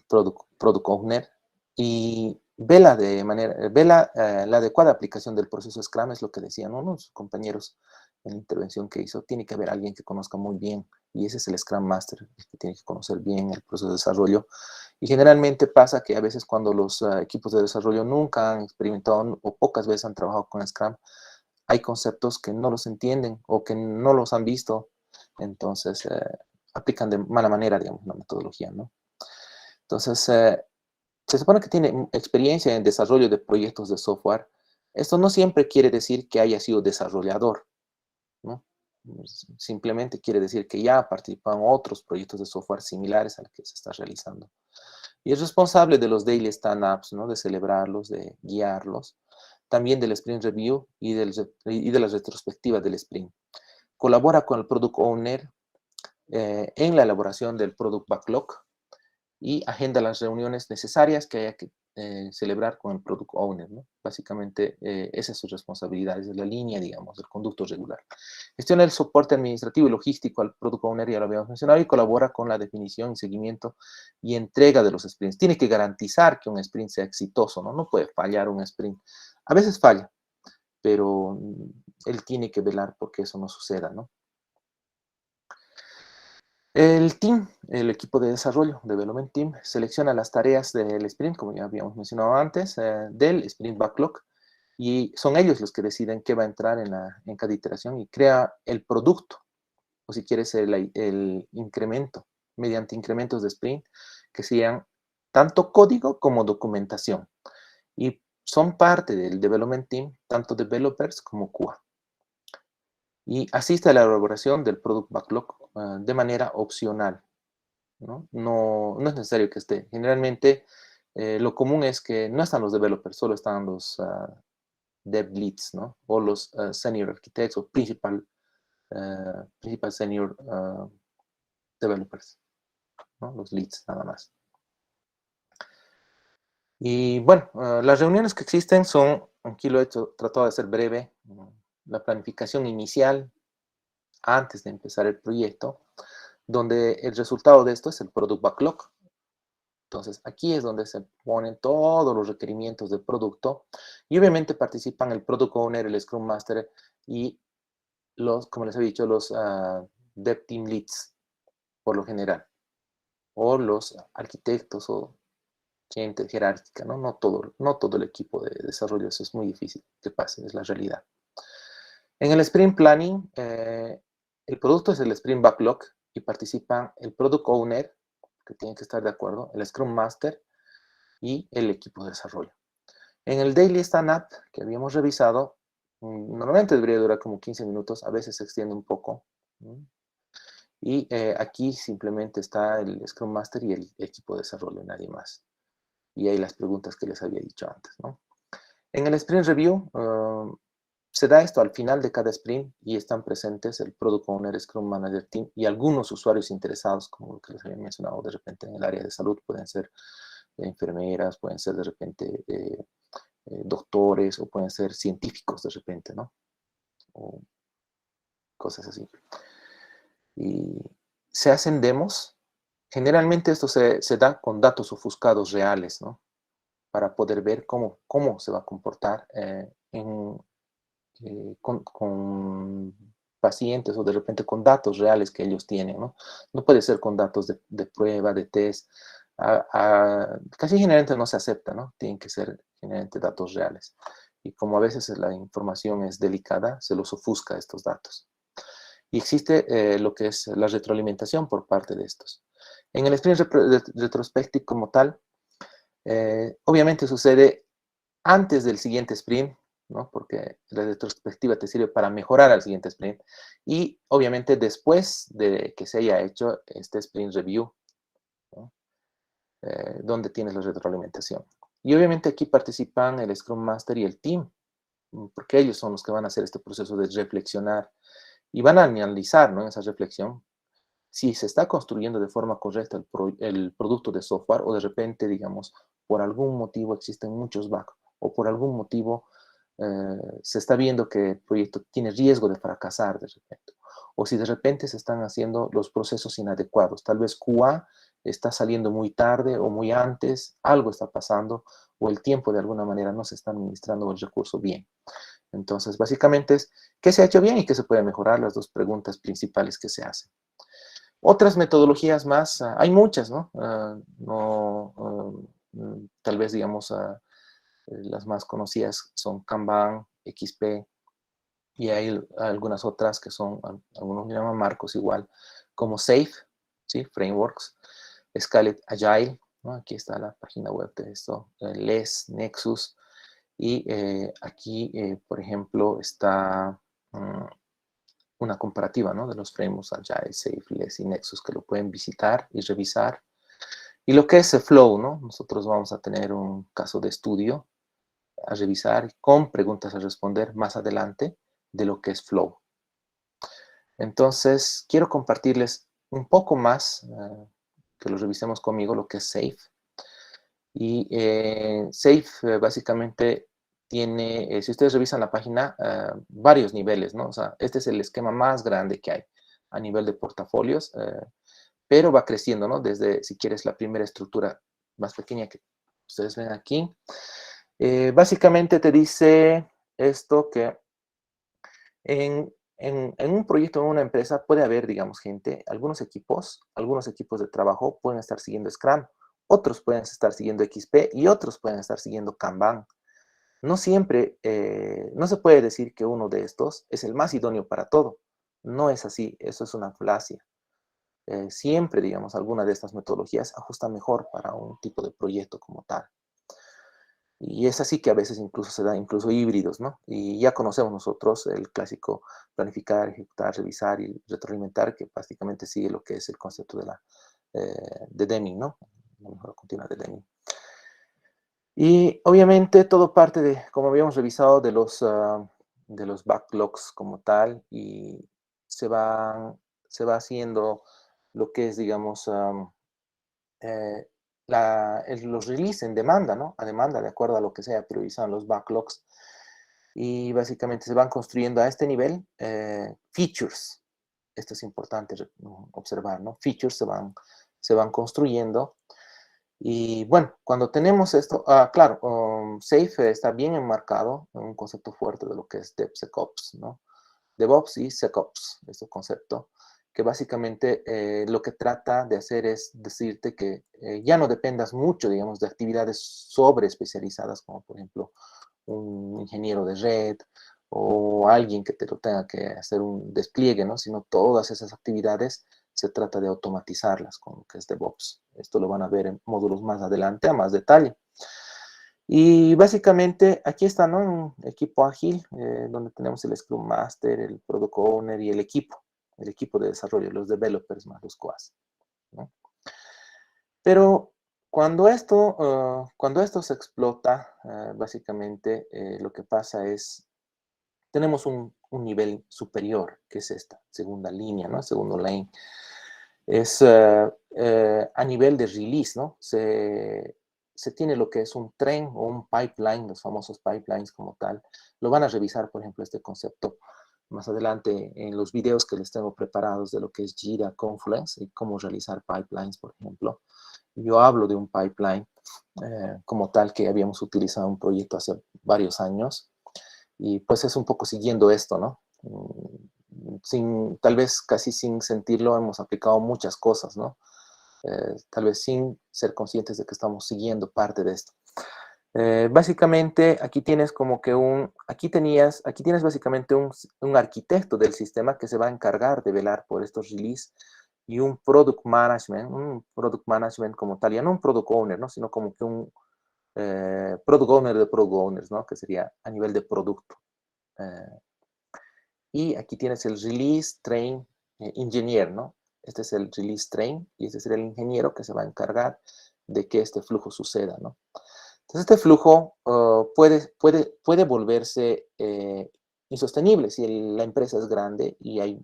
product Owner, y vela la adecuada aplicación del proceso Scrum, es lo que decían unos compañeros en la intervención que hizo. Tiene que haber alguien que conozca muy bien, y ese es el Scrum Master, el que tiene que conocer bien el proceso de desarrollo. Y generalmente pasa que a veces cuando los equipos de desarrollo nunca han experimentado o pocas veces han trabajado con Scrum, hay conceptos que no los entienden o que no los han visto, entonces aplican de mala manera, digamos, la metodología, ¿no? Entonces, se supone que tiene experiencia en desarrollo de proyectos de software. Esto no siempre quiere decir que haya sido desarrollador, ¿no? Simplemente quiere decir que ya participan en otros proyectos de software similares al que se está realizando. Y es responsable de los daily stand-ups, ¿no? De celebrarlos, de guiarlos. También del sprint review y de la retrospectiva del sprint. Colabora con el product owner en la elaboración del product backlog y agenda las reuniones necesarias que haya que celebrar con el product owner, ¿no? Básicamente, esa es su responsabilidad, es la línea, digamos, del conducto regular. Gestiona el soporte administrativo y logístico al product owner, ya lo habíamos mencionado, y colabora con la definición, seguimiento y entrega de los sprints. Tiene que garantizar que un sprint sea exitoso, ¿no? No puede fallar un sprint. A veces falla, pero él tiene que velar porque eso no suceda, ¿no? El team, el equipo de desarrollo, Development Team, selecciona las tareas del sprint, como ya habíamos mencionado antes, del sprint backlog, y son ellos los que deciden qué va a entrar en cada iteración y crea el producto o si quieres el incremento, mediante incrementos de sprint, que sean tanto código como documentación. Y son parte del development team, tanto developers como QA. Y asiste a la elaboración del product backlog de manera opcional, ¿no? No es necesario que esté. Generalmente, lo común es que no están los developers, solo están los dev leads, ¿no? O los senior architects o principal senior developers, ¿no? Los leads nada más. Y bueno, las reuniones que existen son, aquí lo he tratado de hacer breve, la planificación inicial antes de empezar el proyecto, donde el resultado de esto es el product backlog. Entonces, aquí es donde se ponen todos los requerimientos del producto y obviamente participan el Product Owner, el Scrum Master y los, como les he dicho, los Dev Team Leads, por lo general, o los arquitectos o gente jerárquica, ¿no? No todo el equipo de desarrollo, eso es muy difícil que pase, es la realidad. En el Sprint Planning, el producto es el Sprint Backlog y participan el Product Owner, que tiene que estar de acuerdo, el Scrum Master y el equipo de desarrollo. En el Daily Stand-Up que habíamos revisado, normalmente debería durar como 15 minutos, a veces se extiende un poco. Y aquí simplemente está el Scrum Master y el equipo de desarrollo, nadie más. Y hay las preguntas que les había dicho antes, ¿no? En el Sprint Review, se da esto al final de cada sprint y están presentes el Product Owner, Scrum Manager Team y algunos usuarios interesados, como lo que les había mencionado de repente en el área de salud, pueden ser enfermeras, pueden ser de repente doctores o pueden ser científicos de repente, ¿no? O cosas así. Y se hacen demos. Generalmente esto se da con datos ofuscados reales, ¿no? Para poder ver cómo se va a comportar con pacientes o de repente con datos reales que ellos tienen, ¿no? No puede ser con datos de prueba, de test. Casi generalmente no se acepta, ¿no? Tienen que ser generalmente datos reales. Y como a veces la información es delicada, se los ofusca estos datos. Y existe lo que es la retroalimentación por parte de estos. En el sprint retrospective como tal, obviamente sucede antes del siguiente sprint, ¿no? Porque la retrospectiva te sirve para mejorar al siguiente sprint. Y obviamente después de que se haya hecho este sprint review, ¿no? Donde tienes la retroalimentación. Y obviamente aquí participan el Scrum Master y el team, porque ellos son los que van a hacer este proceso de reflexionar y van a analizar, ¿no? En esa reflexión si se está construyendo de forma correcta el producto de software o de repente, digamos, por algún motivo existen muchos bugs o por algún motivo se está viendo que el proyecto tiene riesgo de fracasar de repente. O si de repente se están haciendo los procesos inadecuados. Tal vez QA está saliendo muy tarde o muy antes, algo está pasando o el tiempo de alguna manera no se está administrando el recurso bien. Entonces, básicamente es qué se ha hecho bien y qué se puede mejorar, las dos preguntas principales que se hacen. Otras metodologías más, hay muchas, ¿no? Tal vez, digamos, las más conocidas son Kanban, XP, y hay algunas otras que son, algunos le llaman marcos igual, como SAFe, ¿sí? Frameworks, Scaled Agile, ¿no? Aquí está la página web de esto, LESS, Nexus, y aquí, por ejemplo, está una comparativa, ¿no? De los frameworks Agile, SAFe, LESS y Nexus, que lo pueden visitar y revisar. Y lo que es Flow, ¿no? Nosotros vamos a tener un caso de estudio a revisar con preguntas a responder más adelante de lo que es Flow. Entonces, quiero compartirles un poco más, que lo revisemos conmigo, lo que es SAFe. Y SAFe básicamente tiene, si ustedes revisan la página, varios niveles, ¿no? O sea, este es el esquema más grande que hay a nivel de portafolios, pero va creciendo, ¿no? Desde, si quieres, la primera estructura más pequeña que ustedes ven aquí. Básicamente te dice esto que en un proyecto, en una empresa, puede haber, digamos, gente, algunos equipos de trabajo pueden estar siguiendo Scrum, otros pueden estar siguiendo XP y otros pueden estar siguiendo Kanban. No siempre, no se puede decir que uno de estos es el más idóneo para todo, No es así, eso es una falacia. Siempre, digamos, alguna de estas metodologías ajusta mejor para un tipo de proyecto como tal. Y es así que a veces incluso se da incluso híbridos, ¿no? Y ya conocemos nosotros el clásico planificar, ejecutar, revisar y retroalimentar, que básicamente sigue lo que es el concepto de Deming, ¿no? La mejora continua de Deming. Y obviamente todo parte de, como habíamos revisado, de los backlogs como tal, y se va haciendo lo que es, digamos, los release en demanda, ¿no? A demanda, de acuerdo a lo que sea priorizado en los backlogs. Y básicamente se van construyendo a este nivel features. Esto es importante observar, ¿no? Features se van construyendo. Y bueno, cuando tenemos esto, claro, SAFe está bien enmarcado en un concepto fuerte de lo que es DevSecOps, ¿no? DevOps y SecOps, este concepto, que básicamente lo que trata de hacer es decirte que ya no dependas mucho, digamos, de actividades sobre especializadas, como por ejemplo un ingeniero de red o alguien que te lo tenga que hacer un despliegue, ¿no? Sino todas esas actividades se trata de automatizarlas con lo que es DevOps. Esto lo van a ver en módulos más adelante, a más detalle. Y básicamente aquí está, ¿no? Un equipo ágil, donde tenemos el Scrum Master, el Product Owner y el equipo de desarrollo, los developers más los QAs, ¿no? Pero cuando esto se explota, básicamente lo que pasa es, tenemos un nivel superior, que es esta segunda línea, ¿no? Segundo lane. Es a nivel de release, ¿no? Se tiene lo que es un tren o un pipeline, los famosos pipelines como tal. Lo van a revisar, por ejemplo, este concepto más adelante en los videos que les tengo preparados de lo que es Jira, Confluence y cómo realizar pipelines, por ejemplo. Yo hablo de un pipeline como tal que habíamos utilizado en un proyecto hace varios años y pues es un poco siguiendo esto, ¿no? Tal vez casi sin sentirlo hemos aplicado muchas cosas, ¿no? Tal vez sin ser conscientes de que estamos siguiendo parte de esto. Básicamente aquí tienes como que aquí tienes básicamente un arquitecto del sistema que se va a encargar de velar por estos release y un product management como tal, ya no un product owner, ¿no? Sino como que un product owner de product owners, ¿no? Que sería a nivel de producto. Y aquí tienes el release train engineer, ¿no? Este es el release train y este sería el ingeniero que se va a encargar de que este flujo suceda, ¿no? Entonces, este flujo puede volverse insostenible si la empresa es grande y hay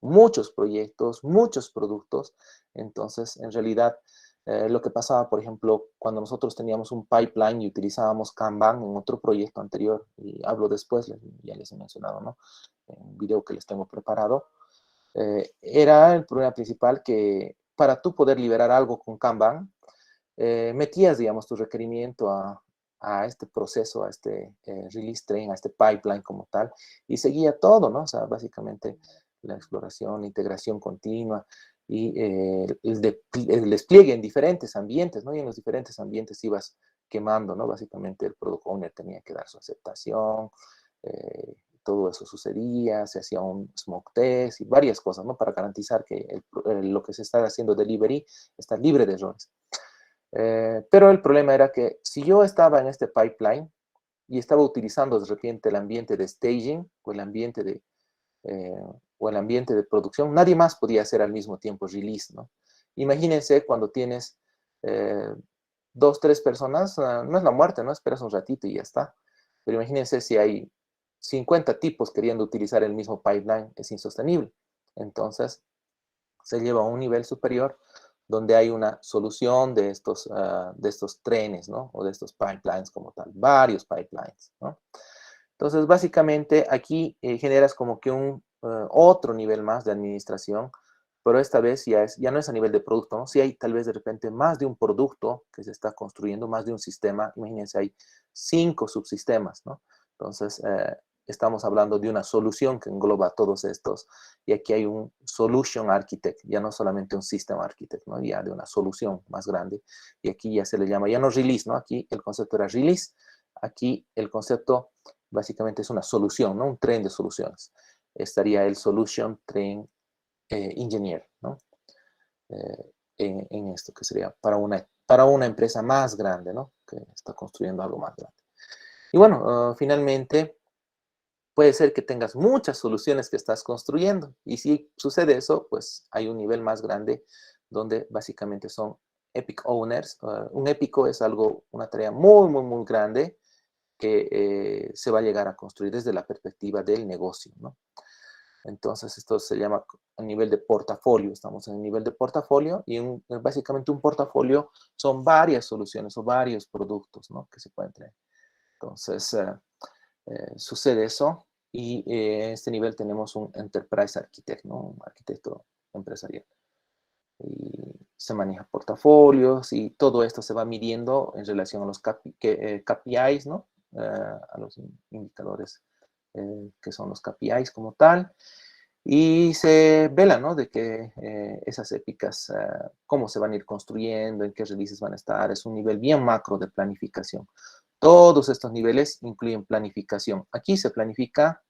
muchos proyectos, muchos productos. Entonces, en realidad, lo que pasaba, por ejemplo, cuando nosotros teníamos un pipeline y utilizábamos Kanban en otro proyecto anterior, y hablo después, ya les he mencionado, ¿no? En un video que les tengo preparado, era el problema principal que para tú poder liberar algo con Kanban, metías, digamos, tu requerimiento a este proceso, a este release train, a este pipeline como tal, y seguía todo, ¿no? O sea, básicamente la exploración, integración continua y el despliegue en diferentes ambientes, ¿no? Y en los diferentes ambientes ibas quemando, ¿no? Básicamente el product owner tenía que dar su aceptación, todo eso sucedía, se hacía un smoke test y varias cosas, ¿no? Para garantizar que lo que se está haciendo delivery está libre de errores. Pero el problema era que si yo estaba en este pipeline y estaba utilizando de repente el ambiente de staging o el ambiente de producción, nadie más podía hacer al mismo tiempo release, ¿no? Imagínense cuando tienes 2, 3 personas, no es la muerte, ¿no? Esperas un ratito y ya está. Pero imagínense si hay 50 tipos queriendo utilizar el mismo pipeline, es insostenible. Entonces, se lleva a un nivel superior donde hay una solución de estos trenes, ¿no? O de estos pipelines como tal, varios pipelines, ¿no? Entonces, básicamente, aquí generas como que un otro nivel más de administración, pero esta vez ya no es a nivel de producto, ¿no? Si hay tal vez de repente más de un producto que se está construyendo, más de un sistema, imagínense, hay 5 subsistemas, ¿no? Entonces, estamos hablando de una solución que engloba todos estos, y aquí hay un solution architect, ya no solamente un system architect, ¿no? Ya de una solución más grande, y aquí ya se le llama, ya no release, ¿no? Aquí el concepto era release, aquí el concepto básicamente es una solución, ¿no? Un tren de soluciones. estaría el Solution Train Engineer, ¿no? En esto, que sería para una empresa más grande, ¿no? Que está construyendo algo más grande. Y bueno, finalmente, puede ser que tengas muchas soluciones que estás construyendo. Y si sucede eso, pues hay un nivel más grande donde básicamente son Epic Owners. Un épico es una tarea muy, muy, muy grande que se va a llegar a construir desde la perspectiva del negocio, ¿no? Entonces, esto se llama a nivel de portafolio. Estamos en el nivel de portafolio y básicamente un portafolio son varias soluciones o varios productos, ¿no? Que se pueden tener. Entonces, sucede eso y en este nivel tenemos un Enterprise Architect, ¿no? Un arquitecto empresarial. Y se maneja portafolios y todo esto se va midiendo en relación a los KPIs, ¿no? A los indicadores que son los KPIs como tal. Y se vela, ¿no? De que esas épicas, cómo se van a ir construyendo, en qué releases van a estar. Es un nivel bien macro de planificación. Todos estos niveles incluyen planificación. Aquí se planifica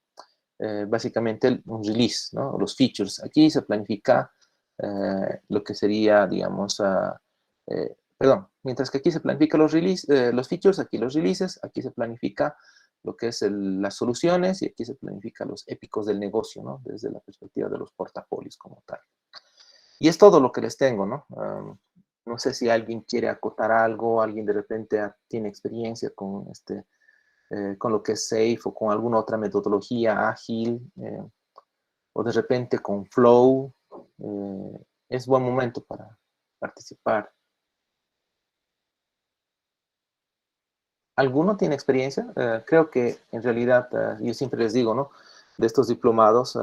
básicamente un release, ¿no? Los features. Aquí se planifica lo que sería, digamos, perdón, mientras que aquí se planifica los features, aquí los releases, aquí se planifica lo que es las soluciones y aquí se planifica los épicos del negocio, ¿no? Desde la perspectiva de los portafolios como tal. Y es todo lo que les tengo, ¿no? No sé si alguien quiere acotar algo, alguien de repente tiene experiencia con lo que es SAFe o con alguna otra metodología ágil, o de repente con Flow. Es buen momento para participar. ¿Alguno tiene experiencia? Creo que en realidad, yo siempre les digo, ¿no? De estos diplomados,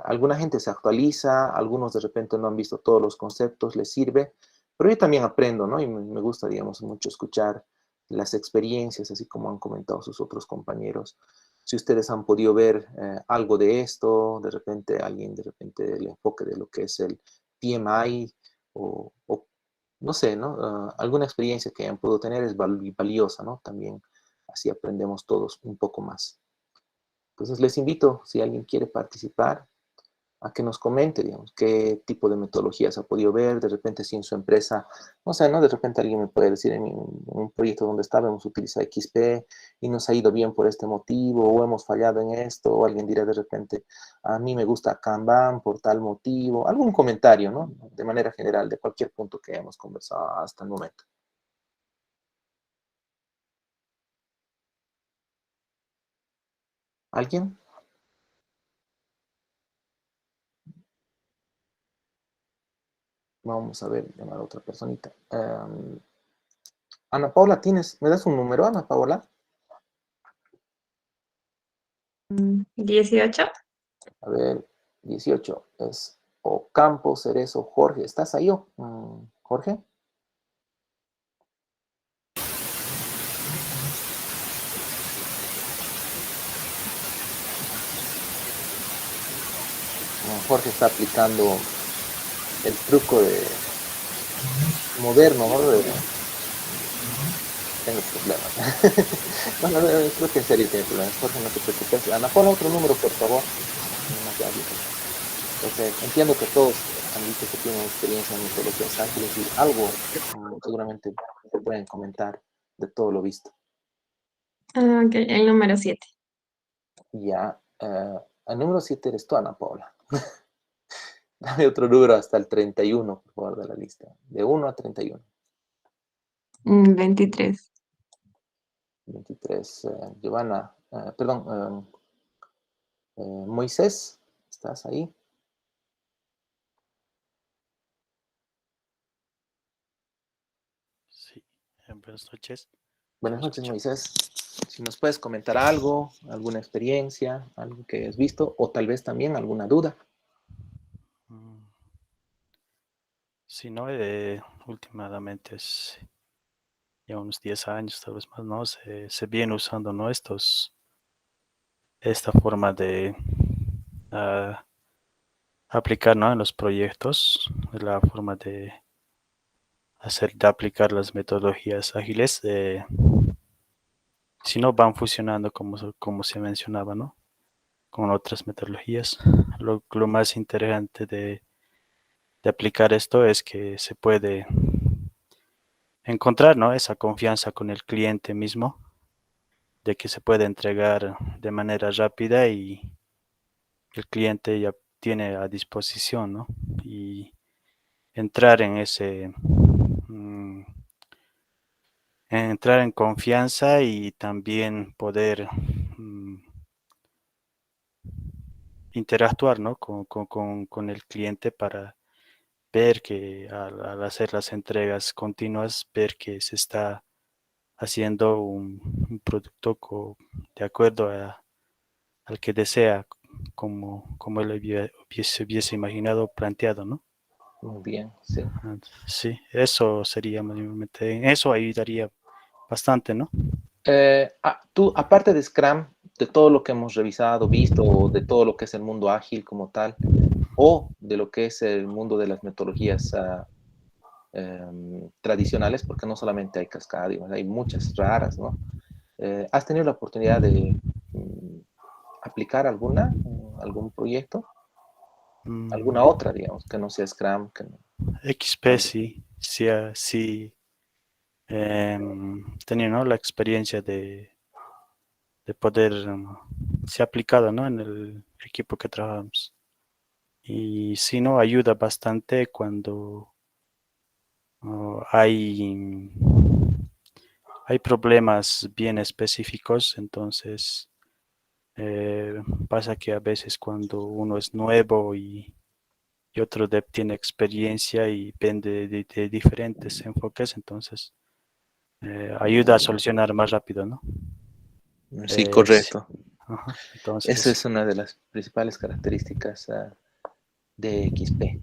alguna gente se actualiza, algunos de repente no han visto todos los conceptos, les sirve, pero yo también aprendo, ¿no? Y me gusta, digamos, mucho escuchar las experiencias, así como han comentado sus otros compañeros. Si ustedes han podido ver algo de esto, de repente alguien, de repente el enfoque de lo que es el PMI o no sé, ¿no? Alguna experiencia que hayan podido tener es valiosa, ¿no? También así aprendemos todos un poco más. Entonces les invito, si alguien quiere participar, a que nos comente, digamos, qué tipo de metodologías ha podido ver, de repente si en su empresa, no sé, ¿no? De repente alguien me puede decir, en un proyecto donde estábamos utilizando XP y nos ha ido bien por este motivo, o hemos fallado en esto, o alguien dirá de repente, a mí me gusta Kanban por tal motivo, algún comentario, ¿no? De manera general, de cualquier punto que hayamos conversado hasta el momento. ¿Alguien? Vamos a ver, llamar a otra personita. Ana Paula, ¿me das un número, Ana Paula? 18. A ver, 18 es Ocampo, Cerezo, Jorge. ¿Estás ahí, Jorge? Jorge está aplicando el truco moderno, ¿no? Tengo problemas. Bueno, creo que en serio tiene problemas. Jorge, no te preocupes. Ana, pon otro número, por favor. Entonces, entiendo que todos han dicho que tienen experiencia en metodologías ágiles y algo seguramente se pueden comentar de todo lo visto. Ok, el número 7. Ya, el número 7 eres tú, Ana Paula. Dame otro número hasta el 31, por favor, de la lista. De 1 a 31. 23. 23. Giovanna, perdón, Moisés, ¿estás ahí? Sí, buenas noches. Buenas noches, Moisés. Si nos puedes comentar algo, alguna experiencia, algo que has visto, o tal vez también alguna duda. Sí, ¿no? Últimamente es ya unos 10 años, tal vez más, ¿no? Se viene usando, ¿no? Esta forma de aplicar, ¿no? En los proyectos, la forma de aplicar las metodologías ágiles, si no van funcionando como se mencionaba, ¿no? con otras metodologías. Lo más interesante de aplicar esto es que se puede encontrar, ¿no?, esa confianza con el cliente mismo, de que se puede entregar de manera rápida y el cliente ya tiene a disposición, ¿no? Y entrar en entrar en confianza y también poder interactuar, ¿no?, con el cliente para ver que al hacer las entregas continuas, ver que se está haciendo un producto de acuerdo al que desea, como él hubiese imaginado, planteado, ¿no? Muy bien, sí. Sí, eso sería mayormente, en eso ayudaría bastante, ¿no? Tú, aparte de Scrum, de todo lo que hemos revisado, visto, o de todo lo que es el mundo ágil como tal, o de lo que es el mundo de las metodologías tradicionales, porque no solamente hay Cascada, digamos, hay muchas raras, ¿no? ¿Has tenido la oportunidad de aplicar algún proyecto? ¿Alguna otra, digamos, que no sea Scrum? XP sí, tenía, ¿no?, la experiencia de poder, se ha aplicado, ¿no?, en el equipo que trabajamos. Y sí, ¿no?, ayuda bastante cuando hay problemas bien específicos. Entonces pasa que a veces cuando uno es nuevo y otro dev tiene experiencia y depende de diferentes enfoques, entonces ayuda a solucionar más rápido, ¿no? Sí, Sí. correcto. Ajá. Esa Entonces, es una de las principales características de XP.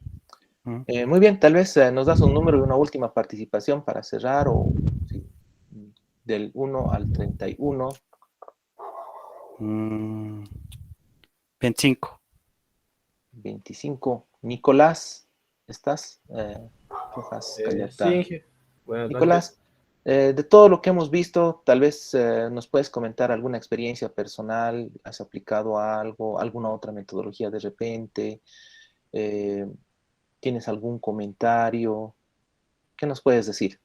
Muy bien, tal vez nos das un número y una última participación para cerrar, o sí, del 1 al 31. 25. 25. Nicolás, ¿estás? Rojas Callertá. Sí, buenas noches. Nicolás, de todo lo que hemos visto, tal vez nos puedes comentar alguna experiencia personal. ¿Has aplicado algo, alguna otra metodología de repente? Eh, ¿Tienes algún comentario? ¿Qué nos puedes decir?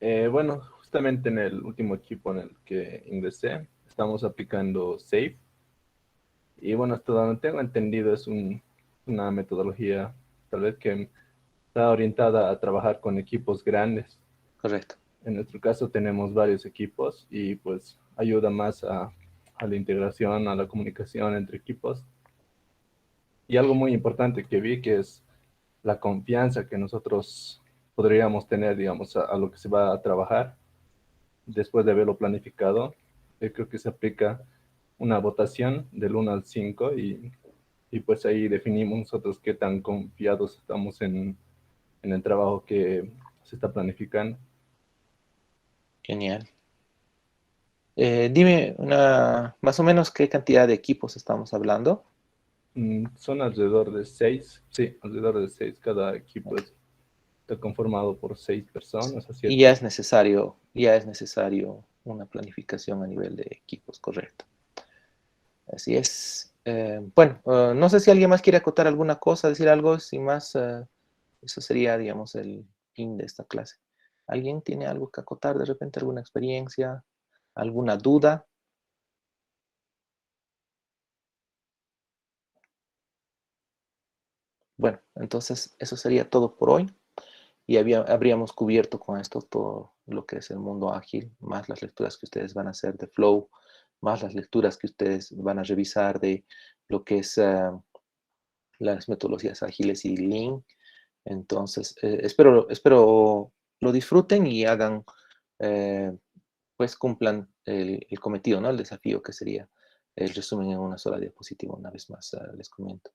Bueno, justamente en el último equipo en el que ingresé, estamos aplicando SAFe. Y bueno, hasta donde tengo entendido es una metodología tal vez que está orientada a trabajar con equipos grandes. Correcto. En nuestro caso tenemos varios equipos y pues ayuda más a la integración, a la comunicación entre equipos. Y algo muy importante que vi que es la confianza que nosotros podríamos tener, digamos, a lo que se va a trabajar después de haberlo planificado. Creo que se aplica una votación del 1 al 5 y pues ahí definimos nosotros qué tan confiados estamos en el trabajo que se está planificando. Genial. Dime más o menos qué cantidad de equipos estamos hablando. Son alrededor de 6, sí, alrededor de 6. Cada equipo está conformado por 6 personas. Y ya es necesario una planificación a nivel de equipos, correcto. Así es. Bueno, no sé si alguien más quiere acotar alguna cosa, decir algo. Sin más, eso sería, digamos, el fin de esta clase. ¿Alguien tiene algo que acotar de repente, alguna experiencia, alguna duda? Bueno, entonces eso sería todo por hoy. Y habríamos cubierto con esto todo lo que es el mundo ágil, más las lecturas que ustedes van a hacer de Flow, más las lecturas que ustedes van a revisar de lo que es las metodologías ágiles y Lean. Entonces, espero lo disfruten y hagan, pues cumplan el cometido, ¿no? El desafío, que sería el resumen en una sola diapositiva. Una vez más les comento.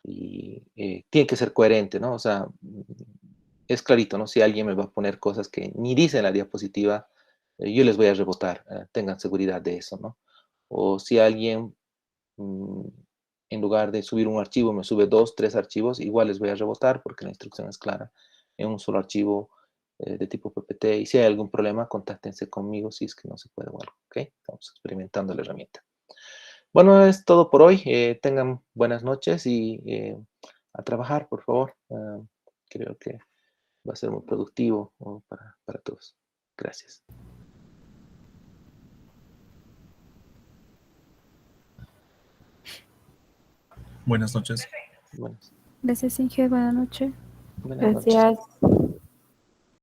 Y tiene que ser coherente, ¿no? O sea, es clarito, ¿no? Si alguien me va a poner cosas que ni dice en la diapositiva, yo les voy a rebotar, tengan seguridad de eso, ¿no? O si alguien, en lugar de subir un archivo, me sube 2, 3 archivos, igual les voy a rebotar porque la instrucción es clara, en un solo archivo de tipo PPT. Y si hay algún problema, contáctense conmigo si es que no se puede o algo, ¿ok? Estamos experimentando la herramienta. Bueno, es todo por hoy. Tengan buenas noches y a trabajar, por favor. Creo que va a ser muy productivo para todos. Gracias. Buenas noches. Buenas, Gracias, Inge. Buenas noches. buenas noches. Gracias.